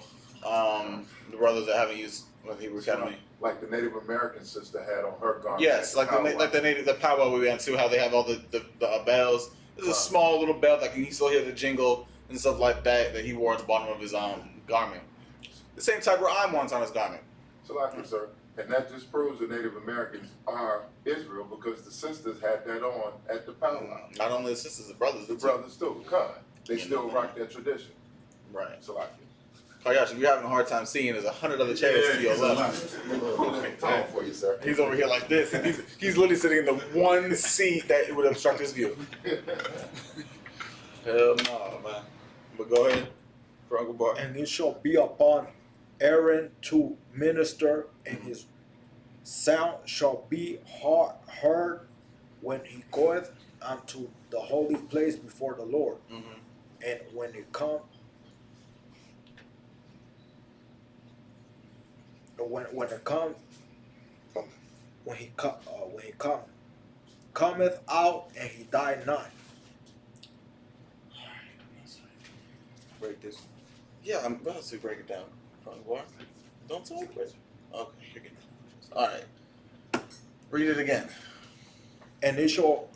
the brothers that haven't used Hebrew Academy. Like the Native American sister had on her garment. Yes, like the powwow we went to, how they have all the bells. There's a small little bell that you still hear the jingle and stuff like that he wore at the bottom of his garment. The same type of eye wants on his garment. So like you, sir. And that just proves the Native Americans are Israel because the sisters had that on at the powwow. Not only the sisters, the brothers. The brothers too, they still rock that tradition. Right. So like Oh gosh, if you're having a hard time seeing, there's 100 other chairs to your left. time for you, sir. He's over here like this, and he's literally sitting in the one seat that would obstruct his view. Hell no, man. But go ahead, Uncle Bar. And it shall be upon Aaron to minister, and his sound shall be heard when he goeth unto the holy place before the Lord. Mm-hmm. And when it come, when he cometh out, and he die not. Break this. Yeah, I'm about to break it down. Uncle Bar. Don't talk, Chris. Okay, you're getting it. All right. Read it again. And it shall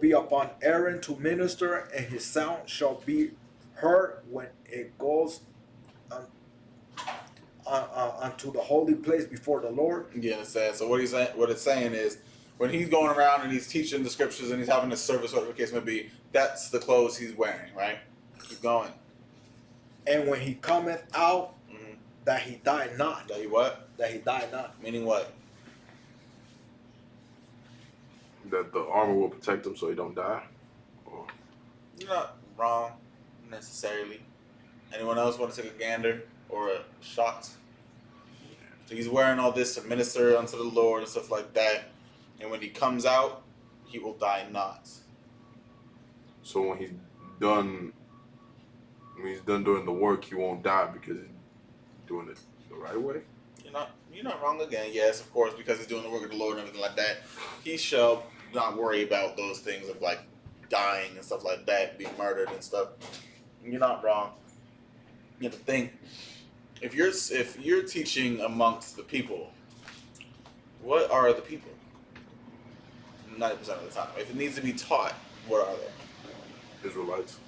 be upon Aaron to minister, and his sound shall be heard when it goes unto the holy place before the Lord. You understand? So what it's saying is, when he's going around and he's teaching the scriptures and he's having a service, whatever the case may be, that's the clothes he's wearing, right? Keep going. And when he cometh out, Mm-hmm. that he die not. That he what? That he die not. Meaning what? That the armor will protect him so he don't die. Or You're not wrong, necessarily. Anyone else want to take a gander or a shot? So he's wearing all this to minister unto the Lord and stuff like that. And when he comes out, he will die not. so when he's done doing the work, he won't die because he's doing it the right way. You're not wrong again. Yes, of course, because he's doing the work of the Lord and everything like that. He shall not worry about those things of like dying and stuff like that, being murdered and stuff. You're not wrong. You have to think. If you're teaching amongst the people, what are the people? 90% of the time. If it needs to be taught, what are they? Israelites.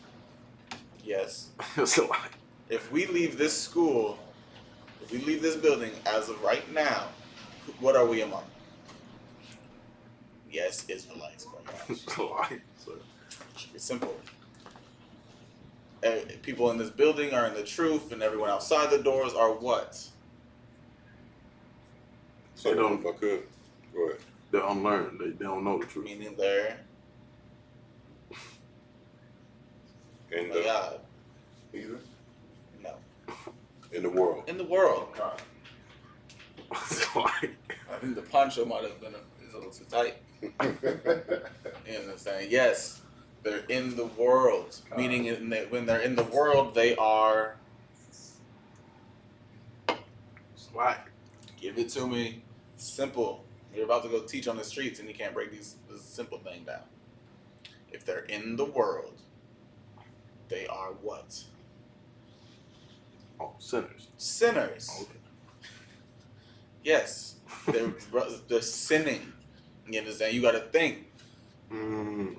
Yes. That's a lie. If we leave this school, if we leave this building as of right now, what are we among? Yes, Israelites. It's a lie. So, It's simple. People in this building are in the truth, and everyone outside the doors are what? So if I could, go ahead. they're unlearned. They don't know the truth. Meaning they're In God. Either. No. in the world. In the world. It's a lie. I think the poncho might have been a little too tight. You understand? Yes, they're in the world. Meaning when they're in the world, they are. It's a lie. Give it to me. Simple. You're about to go teach on the streets and you can't break this simple thing down. If they're in the world, they are what? Oh, sinners. Sinners. Okay. Yes. They're sinning. You understand? You got to think. In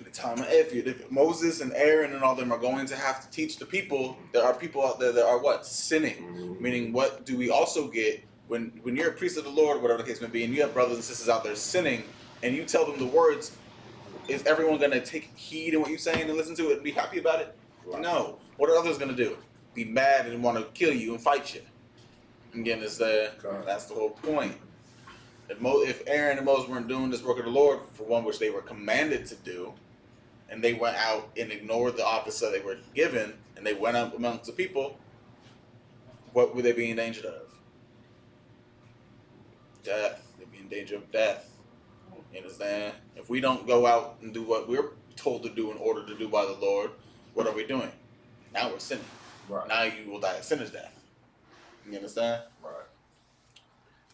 the time of if Moses and Aaron and all them are going to have to teach the people, there are people out there that are what? Sinning. Meaning, what do we also get when you're a priest of the Lord, whatever the case may be, and you have brothers and sisters out there sinning, and you tell them the words, is everyone going to take heed in what you're saying and listen to it and be happy about it? Right. No. What are others going to do? Be mad and want to kill you and fight you. Again, that's the whole point. If Aaron and Moses weren't doing this work of the Lord, for one which they were commanded to do, and they went out and ignored the office that they were given, and they went out amongst the people, what would they be in danger of? Death. They'd be in danger of death. You understand? If we don't go out and do what we're told to do in order to do by the Lord, what are we doing? Now we're sinning. Right. Now you will die a sinner's death. You understand? Right.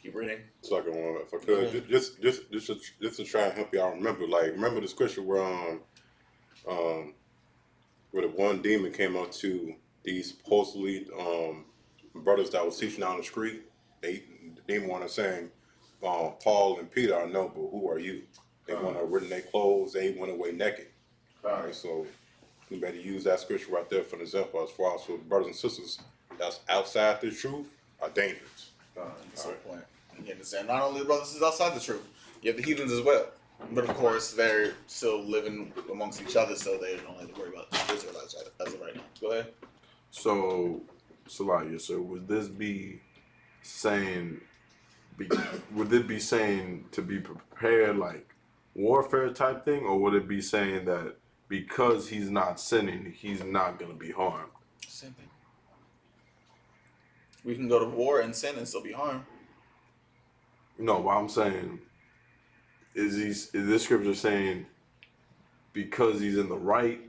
Keep reading. So I can, if I could, just to try and help y'all remember. Like, remember the scripture where the one demon came up to these supposedly brothers that was teaching out on the street. The demon wanted saying, Paul and Peter, I know, but who are you? They want to rend their clothes. They went away naked. All right, so you better use that scripture right there for an example as far as for the brothers and sisters that's outside the truth are dangerous. That's the point. You understand? Not only the brothers is outside the truth, you have the heathens as well. But of course, they're still living amongst each other, so they don't have to worry about Israelites as of right now. Go ahead. So, Salakia, so would this be saying, would it be saying to be prepared, like warfare type thing, or would it be saying that because he's not sinning, he's not going to be harmed? Same thing. We can go to war and sin and still be harmed. No, what I'm saying is this scripture saying because he's in the right,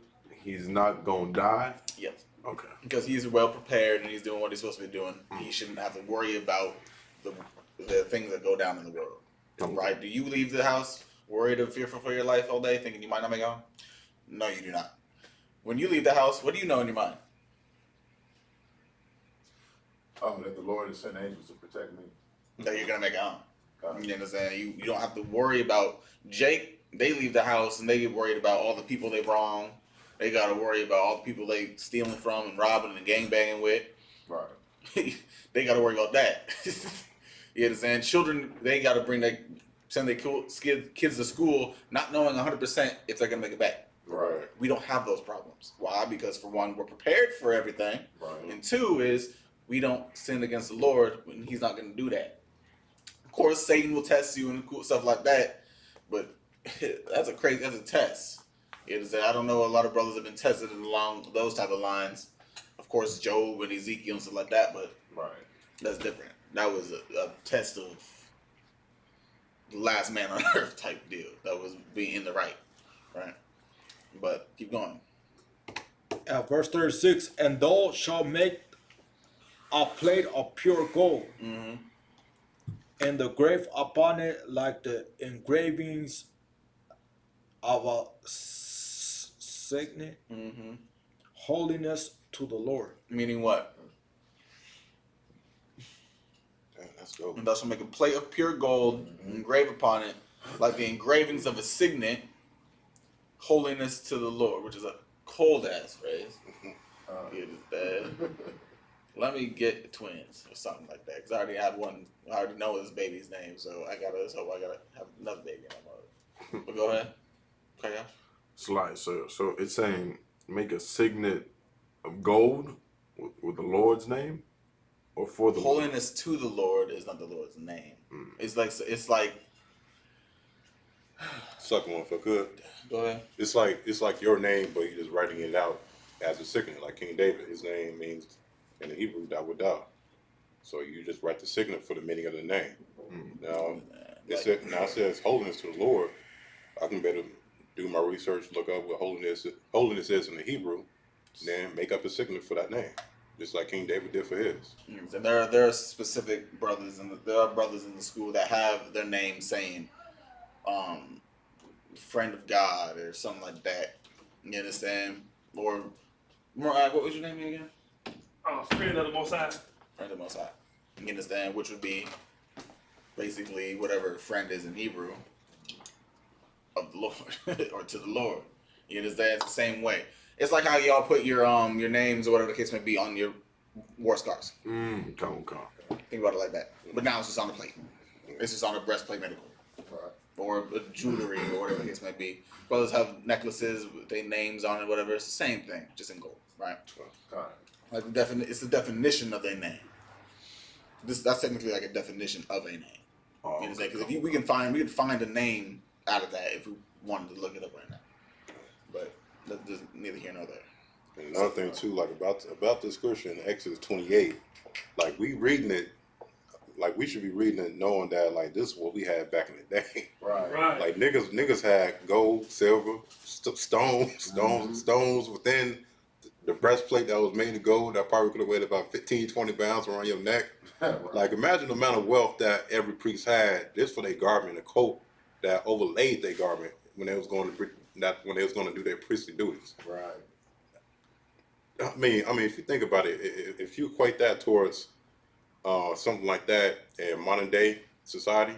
he's not going to die? Yes. Okay. Because he's well prepared and he's doing what he's supposed to be doing. He shouldn't have to worry about the things that go down in the world. Okay. Right? Do you leave the house worried and fearful for your life all day, thinking you might not make it home? No, you do not. When you leave the house, what do you know in your mind? Oh, that the Lord has sent angels to protect me. That you're gonna make it home. You understand? You don't have to worry about Jake. They leave the house and they get worried about all the people they wrong. They gotta worry about all the people they stealing from and robbing and gangbanging with. Right. They gotta worry about that. You understand? Children, they gotta send their kids to school not knowing 100% if they're gonna make it back. Right. We don't have those problems. Why? Because for one, we're prepared for everything. Right. And two is we don't sin against the Lord when he's not going to do that. Of course, Satan will test you and stuff like that, but that's a test. I don't know, a lot of brothers have been tested along those type of lines. Of course, Job and Ezekiel and stuff like that, but Right. that's different. That was a test of the last man on earth type deal. That was being in the right. But keep going. Verse 36, and thou shalt make a plate of pure gold, and the grave upon it like the engravings of a signet, holiness to the Lord. Meaning what? Let's go. And thou shalt make a plate of pure gold, engrave upon it, like the engravings of a signet, holiness to the Lord, which is a cold ass phrase. Let me get twins or something like that, because I already have one. I already know his baby's name, so I gotta have another baby in my mother. But go ahead. Okay, yeah. Slide. So it's saying make a signet of gold with the Lord's name, or for the Holiness to the Lord is not the Lord's name. It's like. Second one, if I could. Go ahead. It's like your name, but you're just writing it out as a signet, like King David. His name means in the Hebrew Dawadah. So you just write the signet for the meaning of the name. Now it says holiness to the Lord. I can better do my research, look up what holiness is in the Hebrew, then make up a signet for that name, just like King David did for his. And there are specific brothers, and there are brothers in the school that have their name saying, friend of God or something like that. You understand? Or Murad, what was your name again? Friend of the Most High. Friend of the Most High. You understand? Which would be basically whatever friend is in Hebrew of the Lord or to the Lord. You understand? It's the same way. It's like how y'all put your names or whatever the case may be on your war scars. Come. Think about it like that. But now it's just on the plate. It's just on a breastplate medical. Or jewelry or whatever the case may be. Brothers have necklaces with their names on it, whatever. It's the same thing, just in gold, right? Like it's the definition of their name. That's technically like a definition of a name. Because we can find a name out of that if we wanted to look it up right now. But that's neither here nor there. And another thing too, like about the scripture in Exodus 28, like we reading it like we should be reading and knowing that like this is what we had back in the day. Right. Right. Like niggas had gold, silver, stones within the breastplate that was made of gold that probably could have weighed about 15, 20 pounds around your neck. Right. Like imagine the amount of wealth that every priest had just for their garment, a coat that overlaid their garment when they was going to do their priestly duties. Right. I mean, if you think about it, if you equate that towards something like that in modern day society,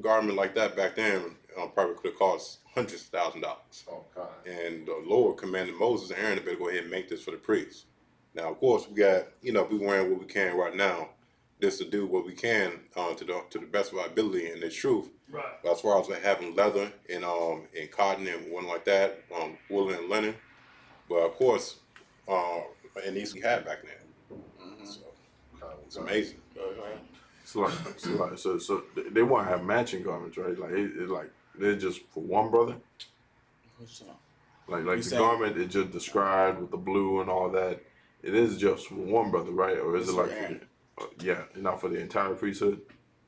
garment like that back then probably could have cost hundreds of thousands of dollars. Okay. And the Lord commanded Moses and Aaron to better go ahead and make this for the priests. Now, of course, we got, we wearing what we can right now, just to do what we can to the best of our ability and the truth. Right. But as far as like having leather and cotton and one like that, wool and linen, but of course, and these we had back then. So it's amazing. So they want to have matching garments, right? Like it like they're just for one brother. Like the saying- garment is just described with the blue and all that. It is just for one brother, right? Or is It's it for like Aaron. yeah, not for the entire priesthood?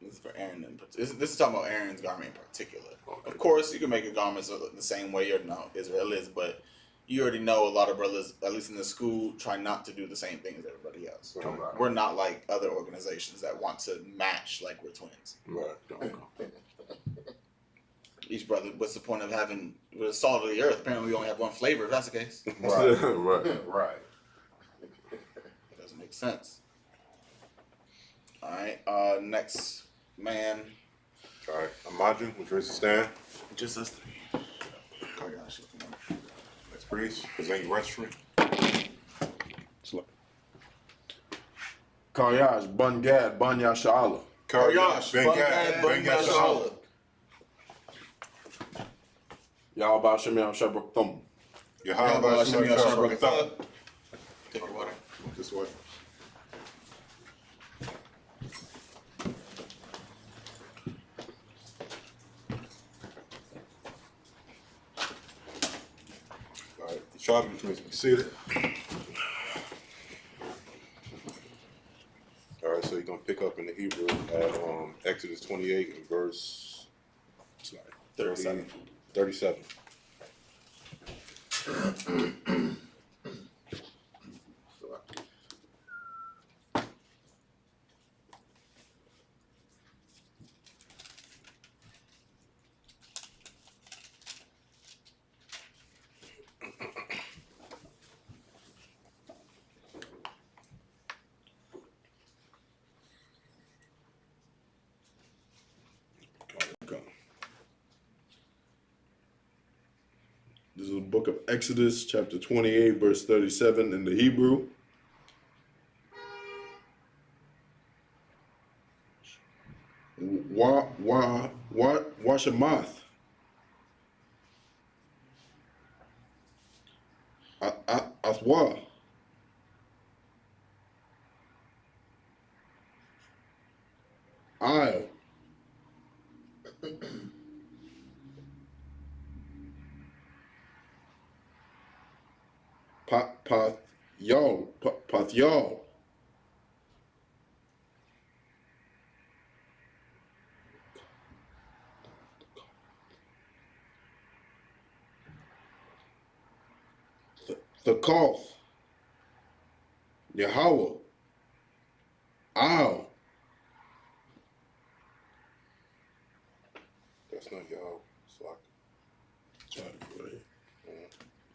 This is for Aaron. This is talking about Aaron's garment in particular. Of course, you can make a garment the same way Israel is, but you already know a lot of brothers, at least in the school, try not to do the same thing as everybody else. Right. We're not like other organizations that want to match like we're twins. Right. Each brother, what's the point of having we're the salt of the earth? Apparently, we only have one flavor. If that's the case, Right. Right. Right. it doesn't make sense. All right, next man, All right, Imagine, would you raise a stand? just us three. Oh gosh, come on. Next priest, present your registry. Karyash, Bun Gad, Bun Yasha'Allah. Karyash, Ben Gad, Ben Yasha'Allah. Y'all about Shem Shabrak Thumb. Yahweh Hashem Yahshua Barakatah. Take your water. This way. All right, Charlie, please be seated. All right, so you're gonna pick up in the Hebrew at Exodus 28 and verse 37. 37. This is the book of Exodus, chapter 28, verse 37 in the Hebrew. Wash your mouth. Aswa. Aisle. Path y'all. The cough. Yahweh. Ow. That's not Yahweh. It's like,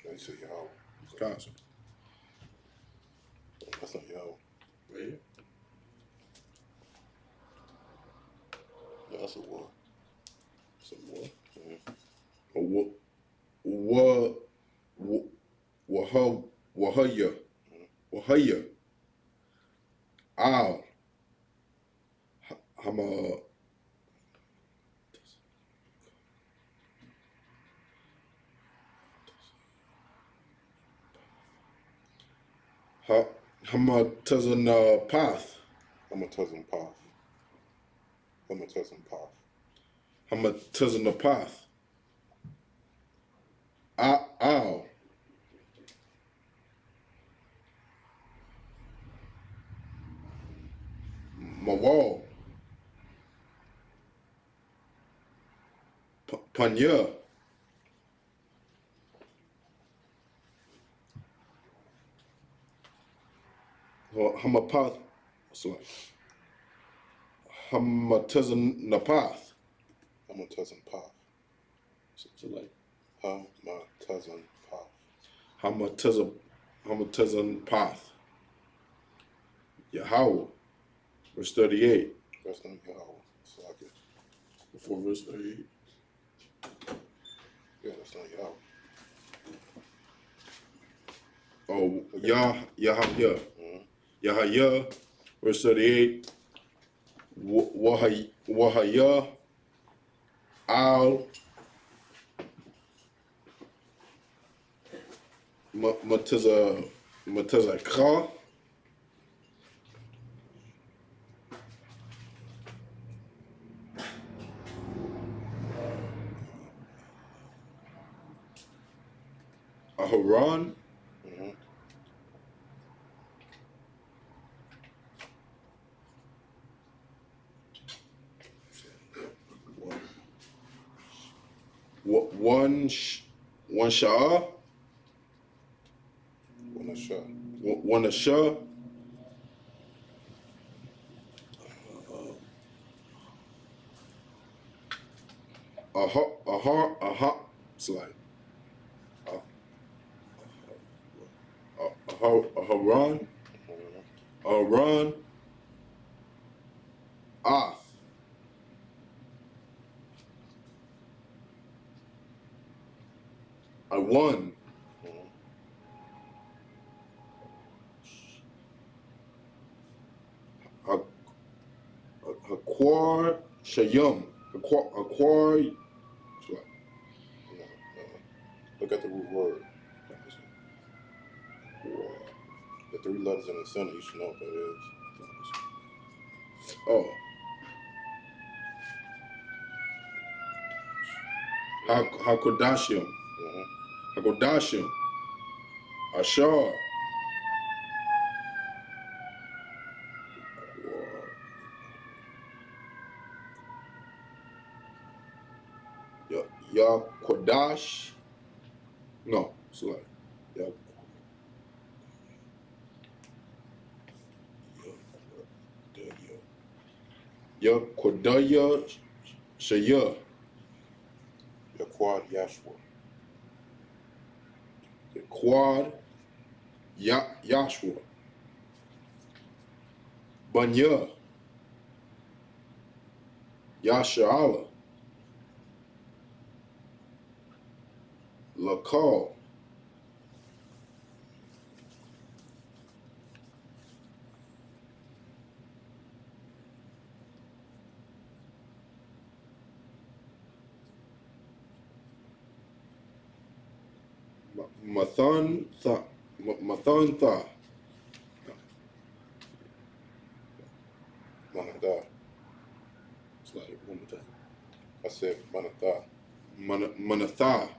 they say Yahweh. Gotcha. That's not Yahweh. Right. Yeah, that's a war. Some more. Wahaya. Ow. Hama. Hama Tazan Path. I'm gonna tell them path. Hama Tazan Path. Ow. My wall. Panya. Hamapath. Sorry. Hamatazan Napath. Hamilton Path. So like Hamilton Path. Hamatazan Path. Yahweh. Verse 38. That's gonna be Yahweh. So I could, Before verse 38. yeah, that's not Yahweh. Oh, Yahya. Mhm. Yahya. Verse 38. Wahaya. Al. Matazakah. Aharon. Mhm. One Shah. When I shot. One Ashah. It's like Aharon. Mhm. Aharon. Ath. I won. Mhm. Hakwar Shayum. Hakwar. No, no. Look at the root word. The three letters in the center, you should know what that is. Oh. Hakodashim. Mhm. Hakodashim. Ashar. Yakodash. No, it's like Yakodaya Shaya. Yaquad Yashua. Quad Yashua. Banya. Yasha'ala. Lakal. Mathan Tha. Mathan Tha. Manatha. It's like one more time. I said Manatha. Manatha.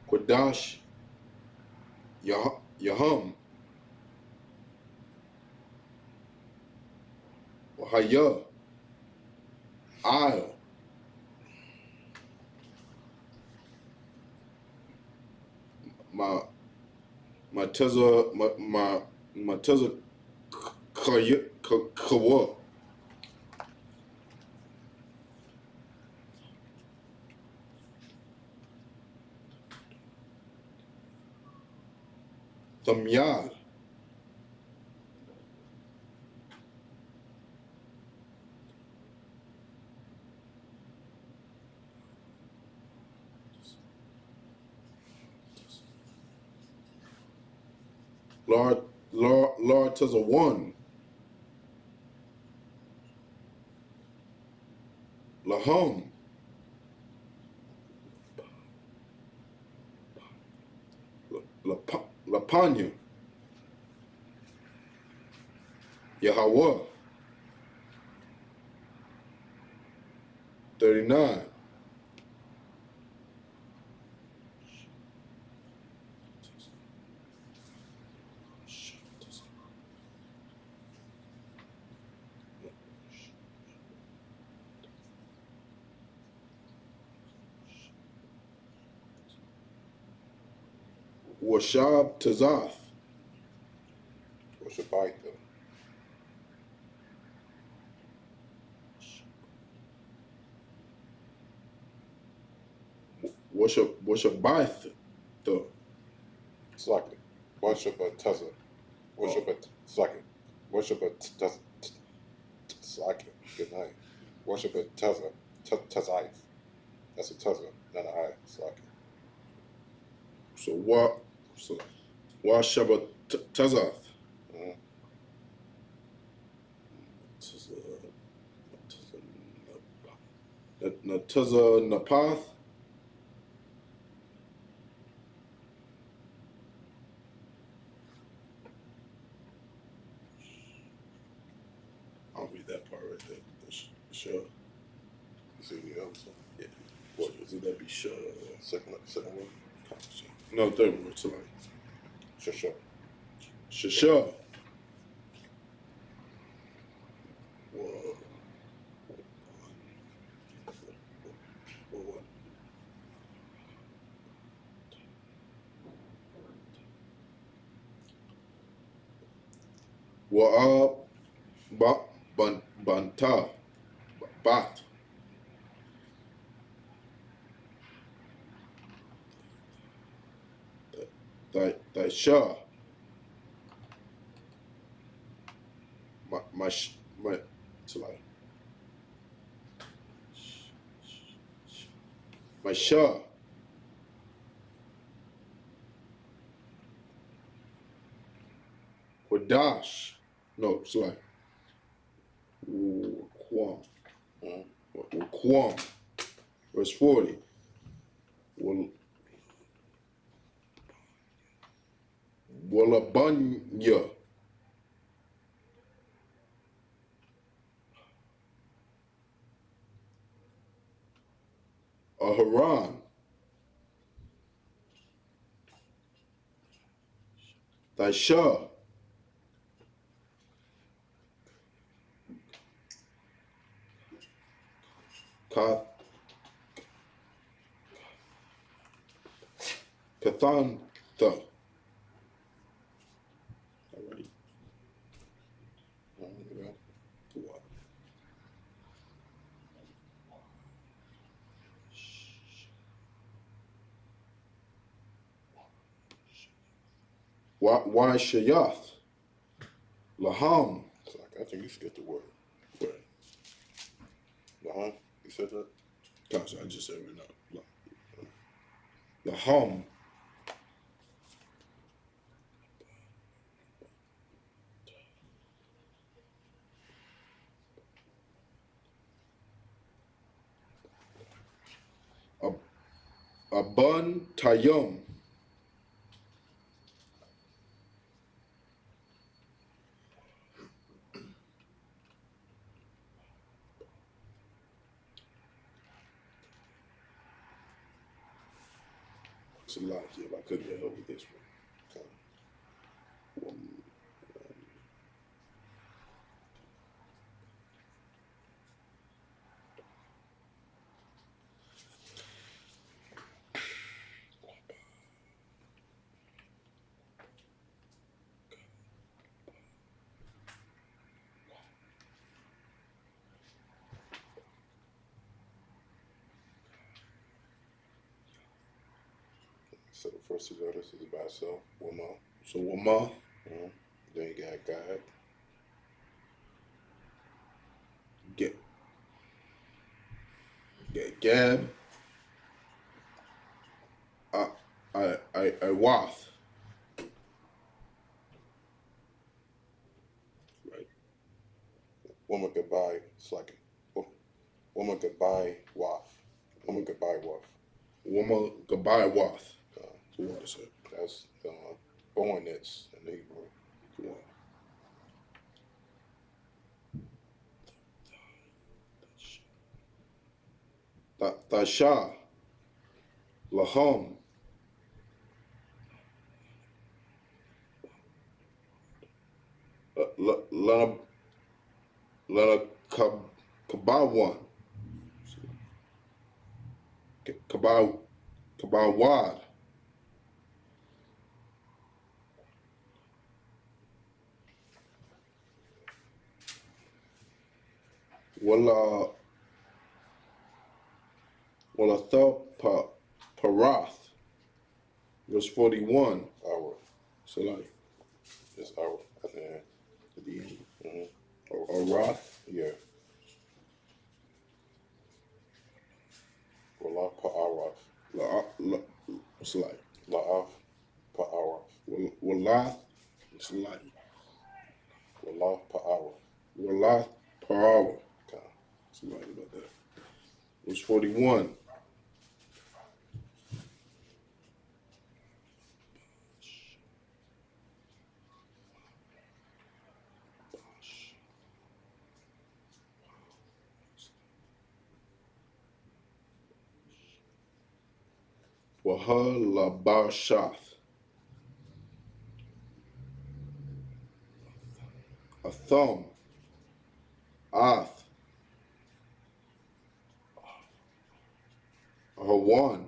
Quadash. Yahum. Wahaya. Isle. My Teza. My Teza Kawa. Thamyad. Lord Teza one. Lahum. Lapanya. Yahweh. 39. Washab Tazath. What's your bite though? Washabath. The Slaki. Worship a tuzza. Worship a slaki. Worship a tuzza. Slaki. Good night. Worship a tuzza. Tuzzite. That's a tuzza, not an eye. Slaki. so what? So Washaba Tazath. Mhm. Nataza Napath. I'll read that part right there. Sure. You see the other one? Yeah. What? Would that be sure? Second one? No, third one. It's like Sure. Shasha. Wa'ab Banta Bat. Thy Shah. My it's like my Shah. Wadash. No, it's like Quam. Quam. Verse 40. Wallabanya. Haran. Thy Shah. Kathantha. Alright. Why Shayath? Laham. I think you skipped the word. Right. Uh-huh. You said that? Gosh, I just said right now. Laham. Abun Tayum. It's a lot here, but I couldn't get help with this one. So the first two letters is by itself. Wama. So Wama. Then you got God. Get Gab. I Wath. Right. Woman goodbye. It's like woman goodbye. Waf. Woman goodbye. Waf. Wama Gabai Wath. So what is it? That's bornness in the Hebrew. Tasha. Laham. Lana Kabawan. Kabawad. Wala Parath, verse 41. Our. So like It's our. At the end. at the end. Mm-hmm. Arath. Yeah. Wala Pa'arath. It's like La'af Pa'arath. Walath. It's like Wala Pa'arath. Walath Parawa. Okay. Something about that. Verse 41. Wahalabashath. A thumb. Ath. A Hawan.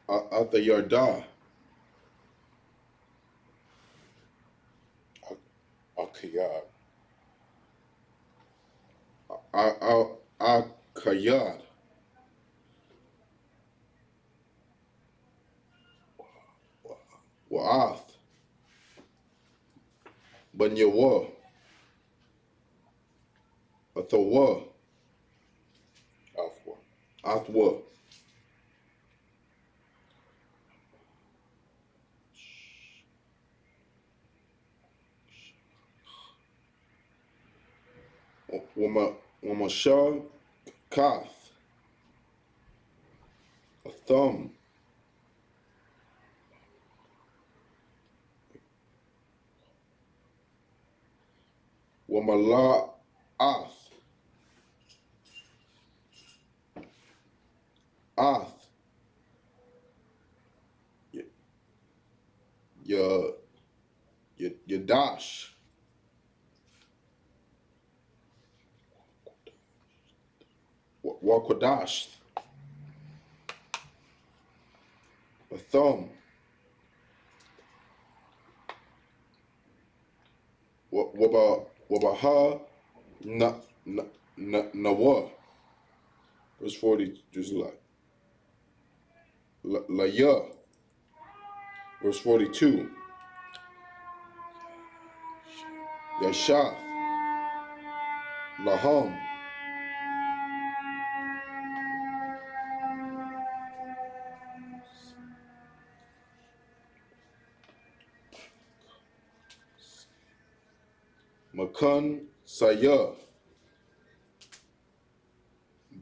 Atha Yardah. Akiyad. Akayad. Wa'ath. Banyawa. Athawa. Afwa. Athwa. Wamashah Kath. A thumb. Wamala Ath. Ath. Your dash. Wakwadash. A thumb. Wabaha Nawa. Verse 40, just like Laya. Verse 42. Yashath. Laham. Makan Saya.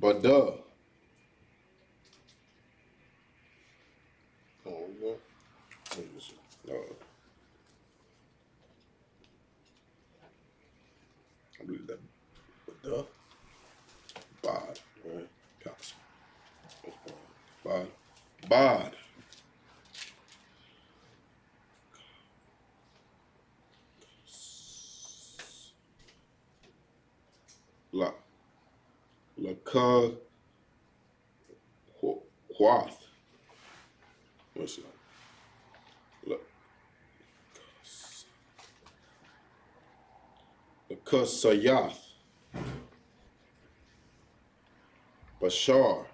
Bada. Oh, we go. I believe that. Bada. Bad. Right? Council. Bad. Bad. Laka Huath. What's that? Laka Sayath. Bashar.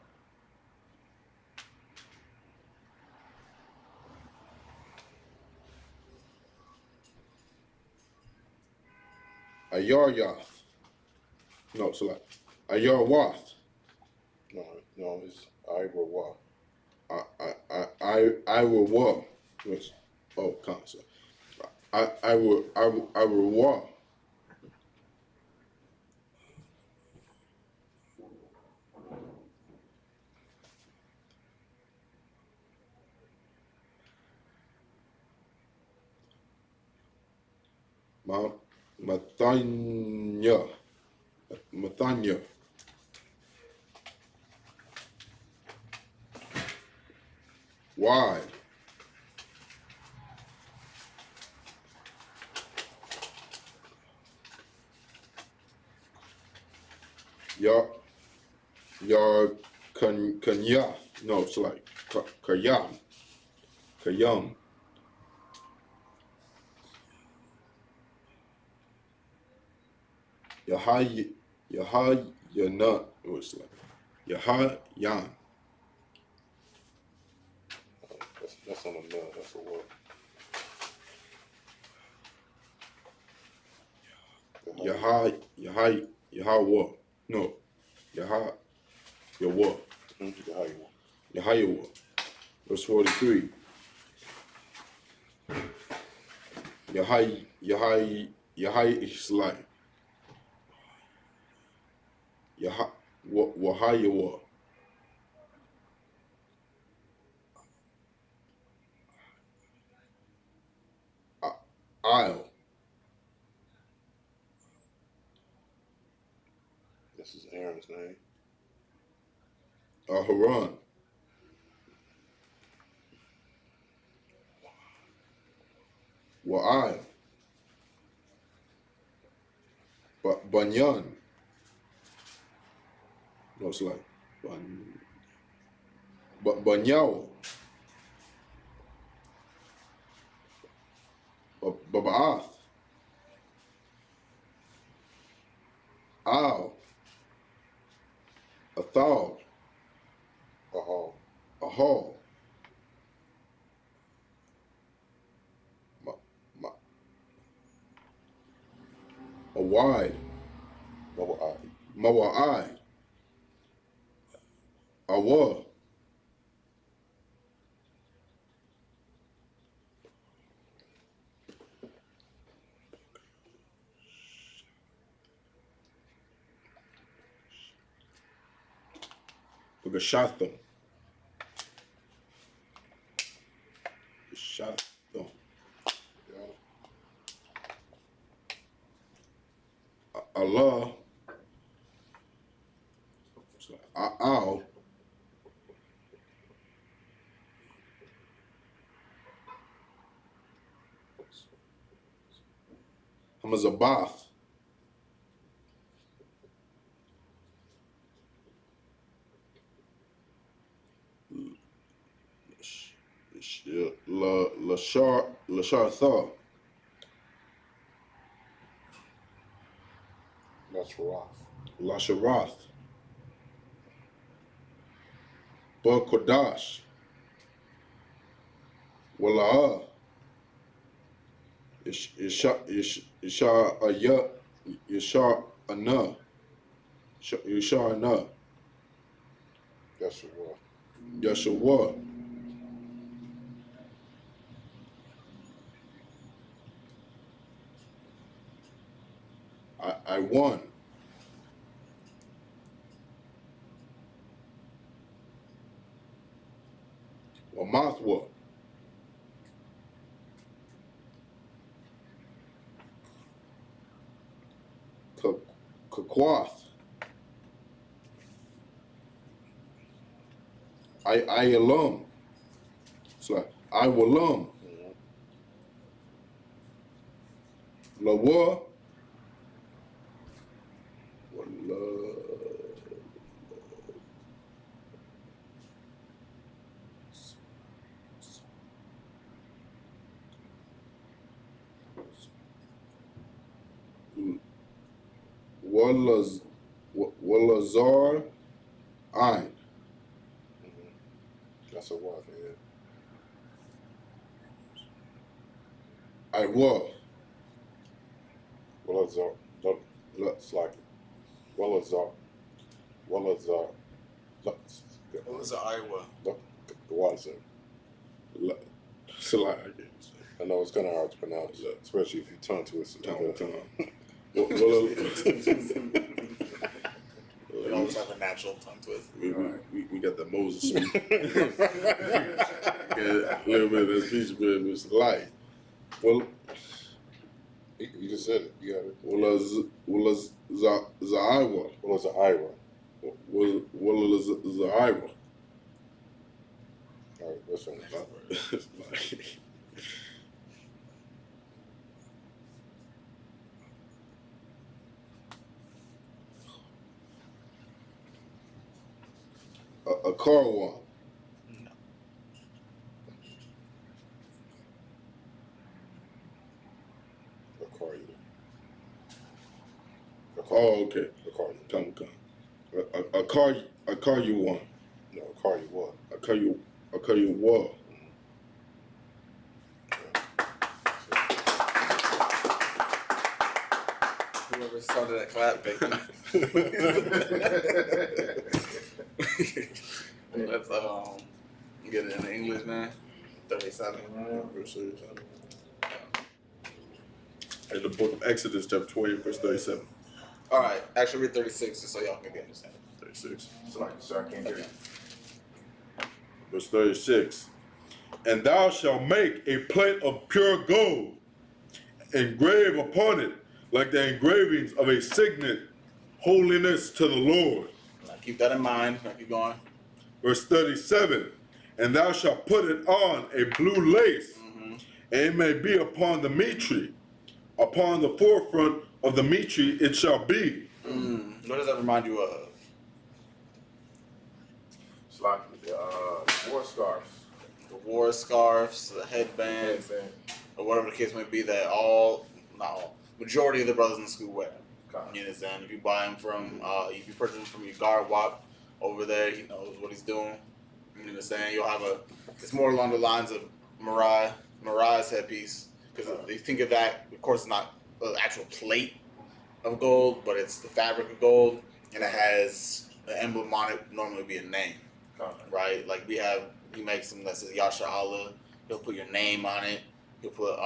Ayaryath. No, so like Ayarwath. No, it's Iwa. I will war. Yes. Oh, concept. I will war. Mount Mathanya. Mathanya. Wide. Yar Kanya. No, it's like Kayam. Kayam. Yahai Yana. It's like Yahai Yan. That's on the mill. That's a word. Yahwa. No. Yahwa. Yahwa. Verse 43. Yahai is like Wahayawa. Isle. This is Aaron's name. Haran. Wa'ai. Banyan. No, it's like Banyaw. Babaath. Ow. Athal. Ahal. A wide. Mawa'ai. Awa. Gashatham. Gashatham. Allah. Al. Hamazabath. Lashartha. That's Roth. Lasharath. Kodash. Wala'ah. Yashar Ayah. Yashar Anah. Yashar Anah. That's Roth. Yashawah. I won. Wamathwa. Kakwath. I alum. It's like I walum. Lawa. Walazar Ein. That's a Roth, yeah. I was. Walazar. It's like Walazar. Walazar. What was the Iowa? The Walazar. I know it's kind of hard to pronounce, especially if you tongue twist it. We always have a natural tongue twist. We got the Moses speech. A little bit of that speech, but it was light. Well, You just said it. You got it. Zaiwa. Walazar. Zaiwa. All right, let's finish. a car one. A car you. Oh, okay. A car you. Come. A car you want. No, a car you what? A car you want. Whoever started that clap, bacon. Let's get it in English, man. 37. Verse 37. In the book of Exodus, chapter 20, verse 37. All right, actually read 36 just so y'all can understand. 36. Salaki, sir, I can't hear you. Verse 36. And thou shalt make a plate of pure gold, engrave upon it like the engravings of a signet, holiness to the Lord. Now keep that in mind. Now keep going. Verse 37. And thou shalt put it on a blue lace, and it may be upon the mitre. Upon the forefront of the mitre it shall be. What does that remind you of? Salaki, war scarves. The war scarves, the headbands, or whatever the case may be that majority of the brothers in the school wear. You understand? If you buy them from, if you purchase them from your guard wop over there, he knows what he's doing. You understand? You'll have it's more along the lines of Mariah's headpiece. Because they think of that, of course, it's not an actual plate of gold, but it's the fabric of gold, and it has the emblem on it, normally be a name, right? Like he makes them that says Yasha Allah. He'll put your name on it. He'll put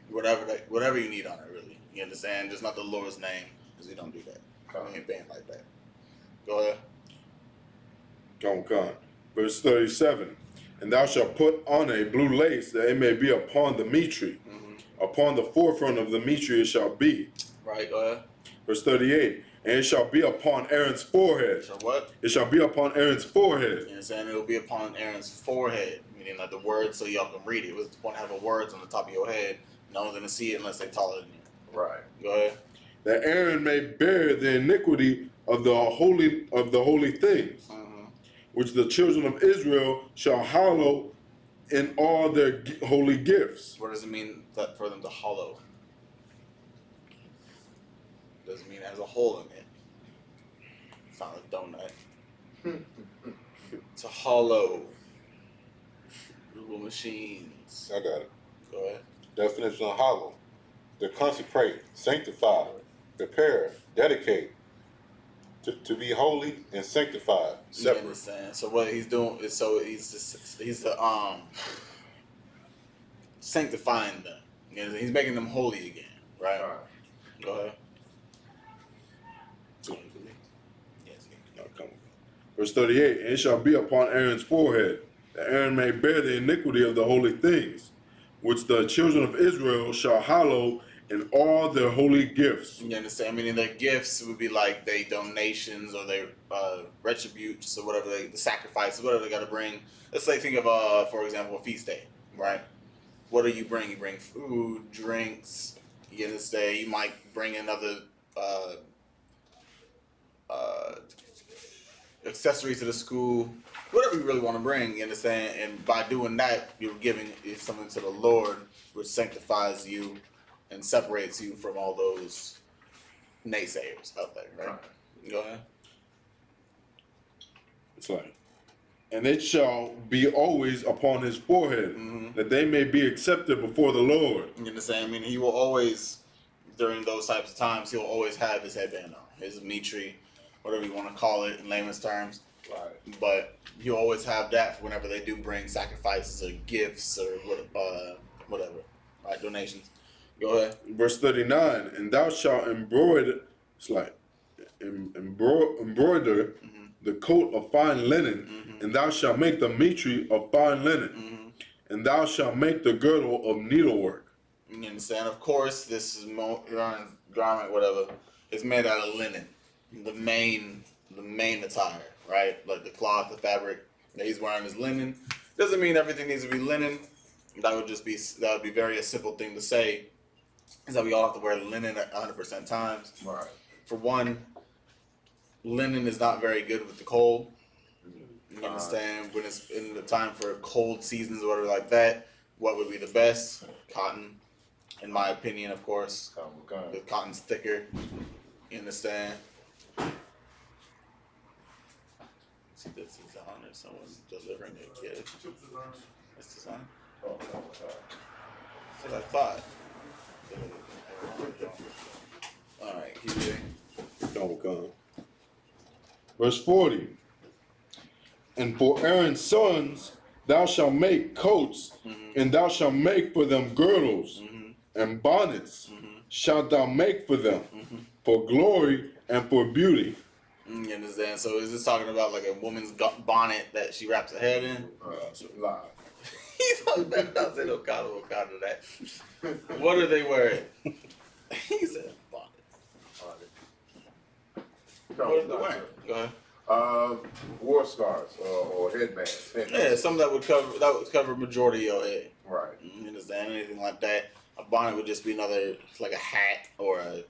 whatever you need on it, really. You understand? Just not the Lord's name, because we don't do that. We ain't banned like that. Go ahead. Come. Verse 37. And thou shalt put on a blue lace that it may be upon the mitre. Upon the forefront of the mitre it shall be. Right, go ahead. Verse 38. And it shall be upon Aaron's forehead. So what? It shall be upon Aaron's forehead. You understand? It'll be upon Aaron's forehead, meaning like the words so y'all can read it. What's the point of having words on the top of your head? No one's going to see it unless they're taller than you. Right. Go ahead. That Aaron may bear the iniquity of the holy things, which the children of Israel shall hallow in all their holy gifts. What does it mean that for them to hollow? Does it mean it has a hole in it? It's not a donut. To hollow. Google machines. I got it. Go ahead. Definition of hollow. To consecrate, sanctify, prepare, dedicate. To be holy and sanctified. You Separate. understand? So what he's doing is he's sanctifying them. You know, he's making them holy again, right? Go ahead. Yes. No, come on. Verse 38. And it shall be upon Aaron's forehead, that Aaron may bear the iniquity of the holy things, which the children of Israel shall hallow in all their holy gifts. You understand? I mean, their gifts would be like their donations or their retributes or whatever, the sacrifices, whatever they got to bring. Let's say, think of, for example, a feast day, right? What do you bring? You bring food, drinks. You understand? You might bring in other accessories to the school, whatever you really want to bring. You understand? And by doing that, you're giving something to the Lord, which sanctifies you and separates you from all those naysayers out there, right? Go ahead. It's like, and it shall be always upon his forehead, that they may be accepted before the Lord. You understand? I mean, he will always, during those types of times, he'll always have his headband on, his mitre, whatever you want to call it in layman's terms. Right. But he'll always have that for whenever they do bring sacrifices or gifts or whatever, right? Donations. Go ahead. Verse 39, and thou shalt embroider, it's like, embroider the coat of fine linen, and thou shalt make the mitre of fine linen, and thou shalt make the girdle of needlework. You understand? Of course, this is garment, whatever. It's made out of linen, the main attire, right? Like the cloth, the fabric that he's wearing is linen. Doesn't mean everything needs to be linen. That would be very a simple thing to say. Is that we all have to wear linen at 100% times. Right. For one, linen is not very good with the cold. You understand? When it's in the time for cold seasons or whatever like that, what would be the best? Cotton, in my opinion, of course. The cotton's thicker. You understand? See, this is on or someone delivering a kid. This is on. Oh, That's what I thought. Alright, keep reading. Don't come. Verse 40. And for Aaron's sons thou shalt make coats, and thou shalt make for them girdles, and bonnets shalt thou make for them, for glory and for beauty. You understand? So is this talking about like a woman's bonnet that she wraps her head in? Lie. He thought that doesn't no kind of that. What are they wearing? He said bonnet. What are they wearing? Go ahead. War scars or headbands. Yeah, something that would cover majority of your head. Right. You understand? Anything like that. A bonnet would just be another, like a hat or a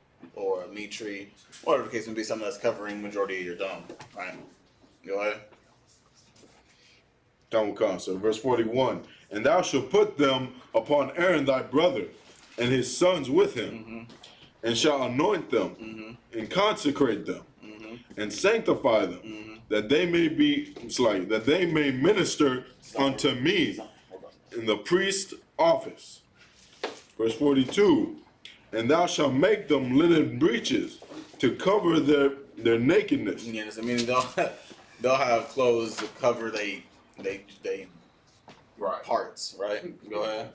mitre, whatever the case may be, something that's covering majority of your dome. Right? Go ahead. Don't come. So verse 41. And thou shalt put them upon Aaron thy brother, and his sons with him, and shalt anoint them, and consecrate them, and sanctify them, that they may be that they may minister unto me in the priest office. Verse 42. And thou shalt make them linen breeches to cover their nakedness. Yes, I mean they'll have clothes to cover they Right. parts, right? Go ahead.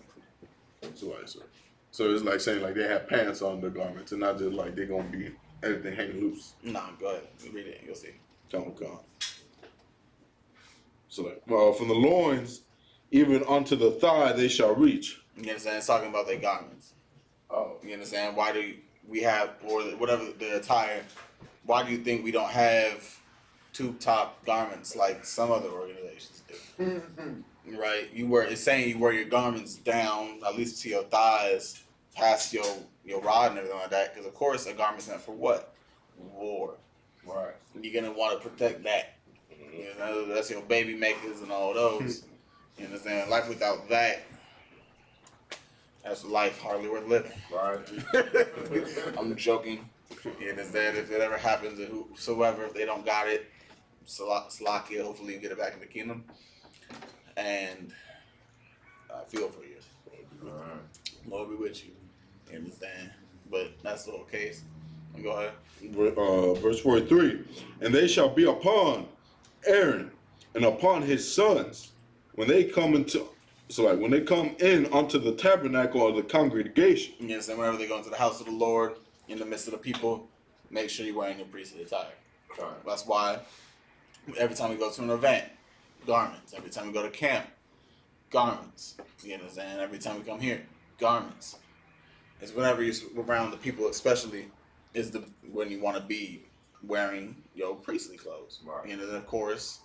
So it's like saying like they have pants on their garments, and not just like they're gonna be everything hanging loose. Nah, go ahead. Read it. You'll see. Don't come. So like, well, from the loins even unto the thigh they shall reach. You understand? It's talking about their garments. Oh. You understand? Why do we have, or whatever the attire, why do you think we don't have tube top garments like some other organizations do? Right? It's saying you wear your garments down, at least to your thighs, past your rod and everything like that, because of course a garment's meant for what? War. Right. You're gonna want to protect that. You know, that's your baby makers and all those. You understand? Life without that, that's life hardly worth living. Right. I'm joking. You understand? If it ever happens to whosoever, if they don't got it, Salakia, hopefully you get it back in the kingdom. And I feel for you. Right. Lord be with you. You understand? But that's the whole case. Go ahead. Verse 43. And they shall be upon Aaron and upon his sons when they come when they come in unto the tabernacle of the congregation. You understand? Whenever they go into the house of the Lord, in the midst of the people, make sure you're wearing your priestly attire. Right. That's why every time we go to an event, garments. Every time we go to camp, garments. You understand? Every time we come here, garments. It's whenever you're around the people, especially, is when you want to be wearing your priestly clothes. Right. And then, of course,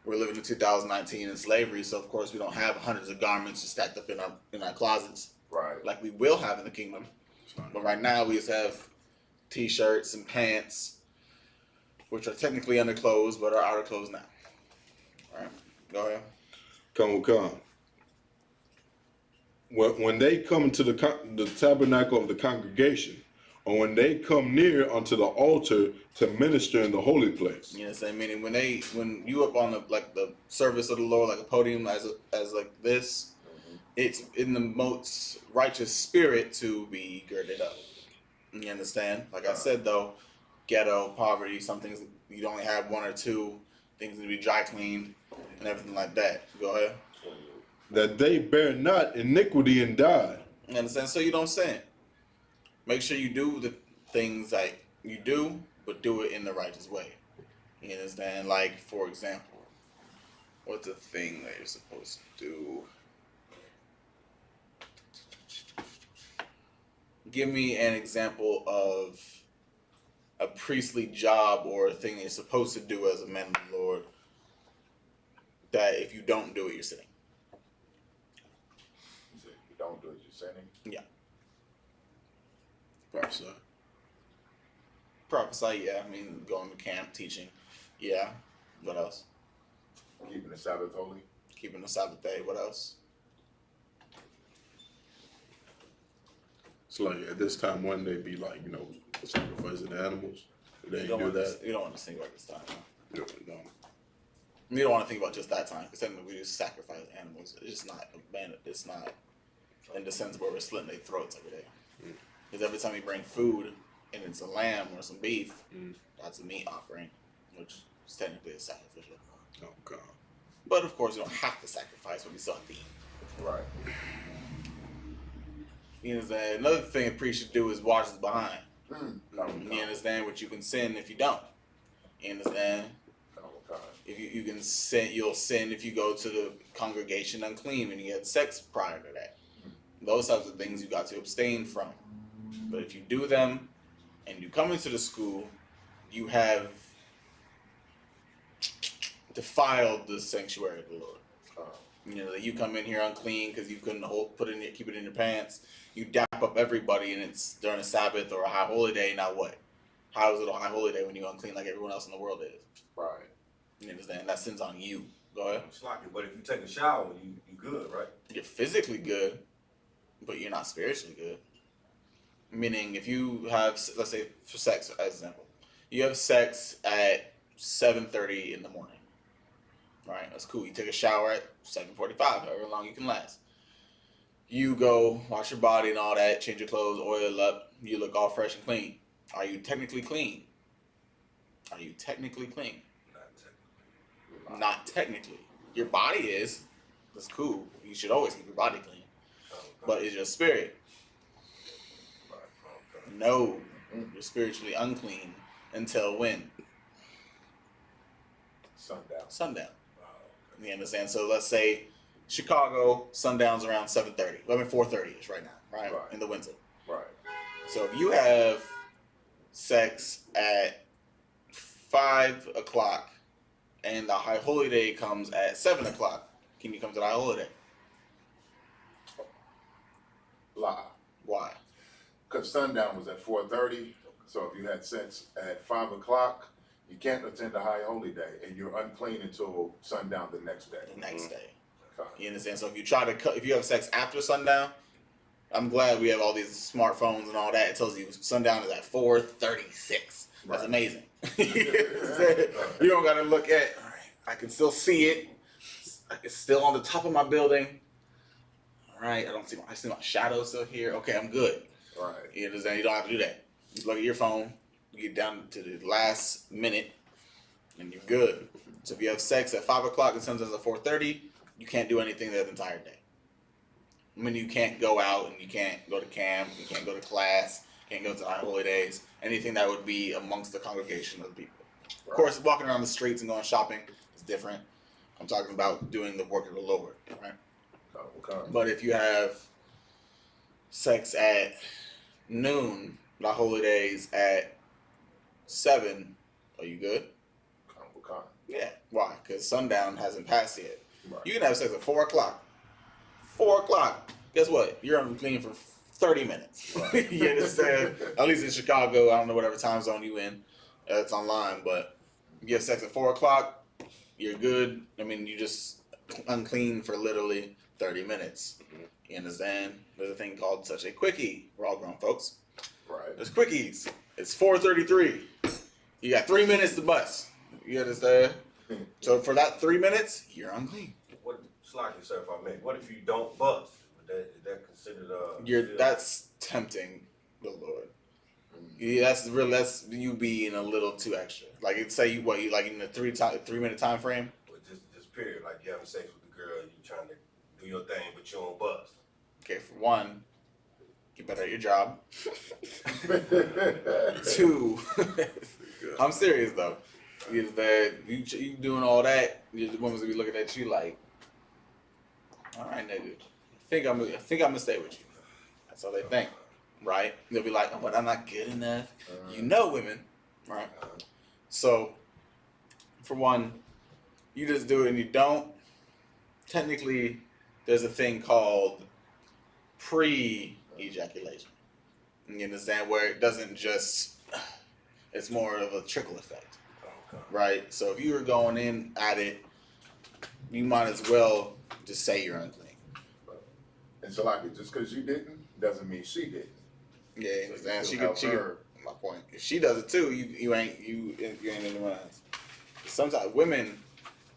we're living in 2019 in slavery, so of course we don't have hundreds of garments just stacked up in our closets Right. like we will have in the kingdom. But right now we just have t-shirts and pants, which are technically underclothes but are outer clothes now. All right, go ahead. Come. When they come into the tabernacle of the congregation, or when they come near unto the altar to minister in the holy place. You know what I'm saying? Meaning when you up on the service of the Lord, like a podium as like this, it's in the most righteous spirit to be girded up. You understand? Like I said though, ghetto, poverty, some things you'd only have one or two things need to be dry cleaned and everything like that. Go ahead. That they bear not iniquity and die. You understand? So you don't sin. Make sure you do the things like you do, but do it in the righteous way. You understand? Like, for example, what's a thing that you're supposed to do? Give me an example of a priestly job or a thing that you're supposed to do as a man of the Lord that if you don't do it, you're sinning. You say you don't do it, you're sinning. Yeah. Prophesy. Prophesy, yeah. I mean, going to camp, teaching. Yeah. What else? Keeping the Sabbath holy. Keeping the Sabbath day. What else? So like at this time, wouldn't they be like, sacrificing animals? They ain't do that. You don't want to think about this time. Huh? No. You don't want to think about just that time, because then we just sacrifice animals. It's just not abandoned. It's not in the sense where we're slitting their throats every day. Because every time you bring food and it's a lamb or some beef, that's a meat offering, which is technically a sacrificial. Oh God. But of course, you don't have to sacrifice, but you still have to eat. Right. You understand? Another thing a priest should do is watch his behind. Mm. You understand? What you can sin if you don't. You understand? Okay. If you can sin, you'll sin if you go to the congregation unclean and you had sex prior to that. Those types of things you got to abstain from. But if you do them and you come into the school, you have defiled the sanctuary of the Lord. You know that you come in here unclean because you couldn't keep it in your pants. You dap up everybody, and it's during a Sabbath or a high holy day. Now what? How is it a high holy day when you're unclean like everyone else in the world is? Right. You understand? That sin's on you. Go ahead. But if you take a shower, you good, right? You're physically good, but you're not spiritually good. Meaning, if you have, let's say, for sex, as an example, you have sex at 7:30 in the morning. Right? That's cool. You take a shower at 7:45, however long you can last. You go wash your body and all that, change your clothes, oil up. You look all fresh and clean. Are you technically clean? Are you technically clean? Not technically. Your body is. That's cool. You should always keep your body clean. But is your spirit? No. You're spiritually unclean until when? Sundown. You understand? So let's say Chicago, sundown's around 7:30. 4:30ish right now, right? In the winter. Right. So if you have sex at 5 o'clock and the high holy day comes at 7 o'clock, can you come to the high holy day? Lie. Why? Because sundown was at 4:30. So if you had sex at 5 o'clock, you can't attend the high holy day, and you're unclean until sundown the next day. The next day. Okay. You understand? So if you if you have sex after sundown, I'm glad we have all these smartphones and all that. It tells you sundown is at 4:36. That's amazing. You don't gotta look at. All right, I can still see it. It's still on the top of my building. All right, I see my shadow still here. Okay, I'm good. Right. You understand? You don't have to do that. You look at your phone. You get down to the last minute, and you're good. So if you have sex at 5 o'clock and sundown's at 4:30, you can't do anything that entire day. I mean, you can't go out and you can't go to camp, you can't go to class, you can't go to high holy days, anything that would be amongst the congregation of the people. Of course, walking around the streets and going shopping is different. I'm talking about doing the work of the Lord, right? Okay. But if you have sex at noon, the holy days at 7, are you good? Okay. Yeah. Why? Because sundown hasn't passed yet. Right. You can have sex at 4 o'clock. 4 o'clock. Guess what? You're unclean for 30 minutes. Right. You understand? At least in Chicago, I don't know whatever time zone you in. It's online, but you have sex at 4 o'clock, you're good. I mean, you just unclean for literally 30 minutes. You understand? There's a thing called such a quickie. We're all grown folks. Right. There's quickies. It's 4:33. You got 3 minutes to bust. You understand? So for that 3 minutes, you're unclean. What, slack yourself, if I may. What if you don't bust? Is that considered That's tempting the Lord. Yeah, that's you being a little too extra. Like it say you like in the 3 minute time frame. Well, just period. Like you having sex with the girl, you trying to do your thing, but you don't bust. Okay, for one, get better at your job. 2, I'm serious though. Is that you doing all that? The woman's gonna be looking at you like, all right, nigga. I think I'm gonna stay with you. That's all they think, right? They'll be like, oh, but I'm not good enough. You know, women, right? So, for one, you just do it and you don't. Technically, there's a thing called pre-ejaculation. You understand? Where it doesn't just, it's more of a trickle effect, right? So if you were going in at it you might as well just say you're unclean. And so like just because you didn't doesn't mean she didn't. Yeah, So you and still she help could. her. My point. If she does it too, you ain't in the runs. Sometimes women,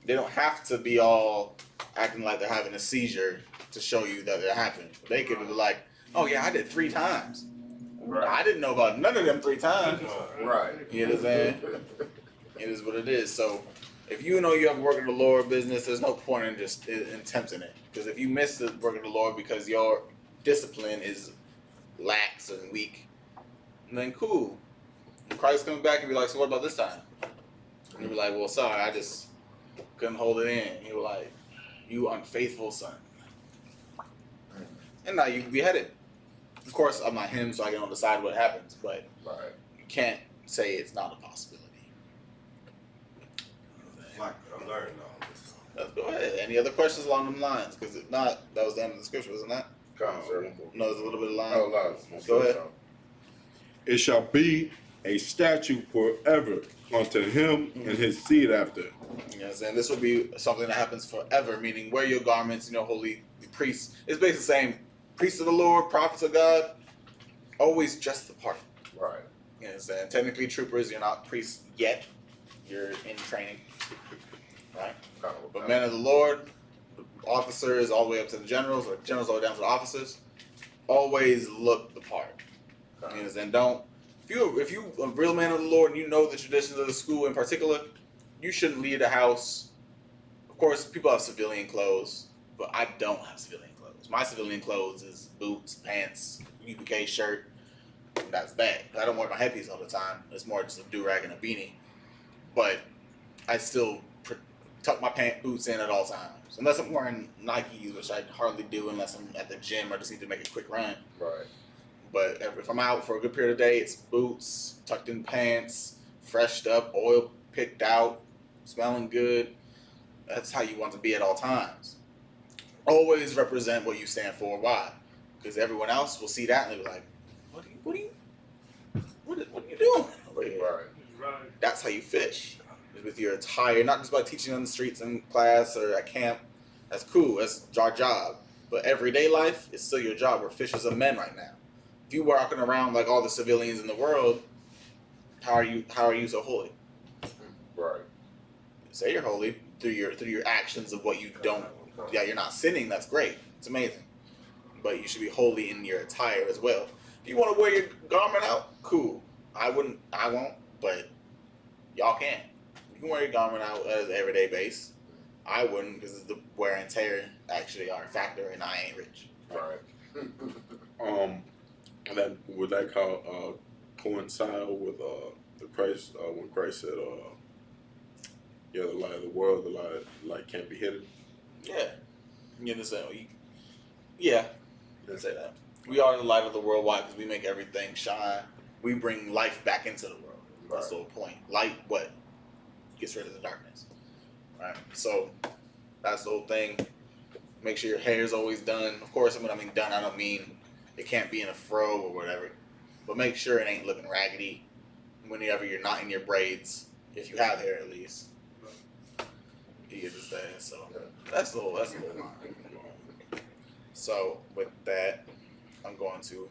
they don't have to be all acting like they're having a seizure to show you that they're happening. They could be like, oh yeah, I did 3 times. I didn't know about none of them 3 times. Right. You know what I'm saying? It is what it is. So if you know you have work in the Lord business, there's no point in just in tempting it. Because if you miss the work in the Lord because your discipline is lax and weak, then cool. When Christ comes back and be like, so what about this time? And you be like, well, sorry, I just couldn't hold it in. He was like, you unfaithful son. And now you beheaded. Of course, I'm not him, so I can decide what happens, but Right. you can't say it's not a possibility. Fuck it, I'm learning all this. Let's go ahead. Any other questions along them lines? Because if not, that was the end of the scripture, wasn't that? No, there's a little bit of line. Oh, no. Go ahead. It shall be a statute forever unto him and his seed after. You know what I'm saying? This will be something that happens forever, meaning wear your garments, holy priests. It's basically saying priests of the Lord, prophets of God, always dress the part. Right. You know what I'm saying? Technically, troopers, you're not priests yet. You're in training. Right? But men of the Lord, officers all the way up to the generals, or generals all the way down to the officers, always look the part. You know what I'm saying? Don't. If you a real man of the Lord and you know the traditions of the school in particular, you shouldn't leave the house. Of course, people have civilian clothes, but I don't have civilian clothes. My civilian clothes is boots, pants, UPK shirt. And that's that. I don't wear my headpiece all the time. It's more just a do-rag and a beanie. But I still tuck my boots in at all times. Unless I'm wearing Nikes, which I hardly do unless I'm at the gym or just need to make a quick run. Right. But if I'm out for a good period of the day, it's boots, tucked in pants, freshed up, oil picked out, smelling good. That's how you want to be at all times. Always represent what you stand for. Why? Because everyone else will see that and they'll be like, what are you doing over here? Right. Right. That's how you fish. Is with your attire, not just by teaching on the streets in class or at camp. That's cool. That's our job. But everyday life is still your job. We're fishers of men right now. If you walking around like all the civilians in the world, how are you so holy? Right. Say you're holy through your actions of what you don't. Yeah, you're not sinning. That's great. It's amazing. But you should be holy in your attire as well. If you want to wear your garment out, cool. I won't. But y'all can. You can wear your garment out as an everyday base. I wouldn't because the wear and tear actually are a factor, and I ain't rich. Right. That would that coincide with the Christ when Christ said, "Yeah, the light of the world, the light can't be hidden." Yeah. You understand? Yeah. Didn't say that. We are the light of the world. Why? Because we make everything shine. We bring life back into the world. That's the whole point. Light, what? Gets rid of the darkness. Right? So, that's the whole thing. Make sure your hair is always done. Of course, when I mean done, I don't mean it can't be in a fro or whatever. But make sure it ain't looking raggedy whenever you're not in your braids. If you have hair, at least. You understand? So, that's the whole line. So, with that, I'm going to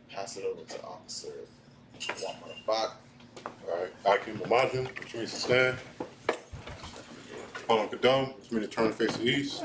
pass it over to Officer Bach. All right. Akim Imagine, which means to stand. Colon Kadam, which means to turn to face the east.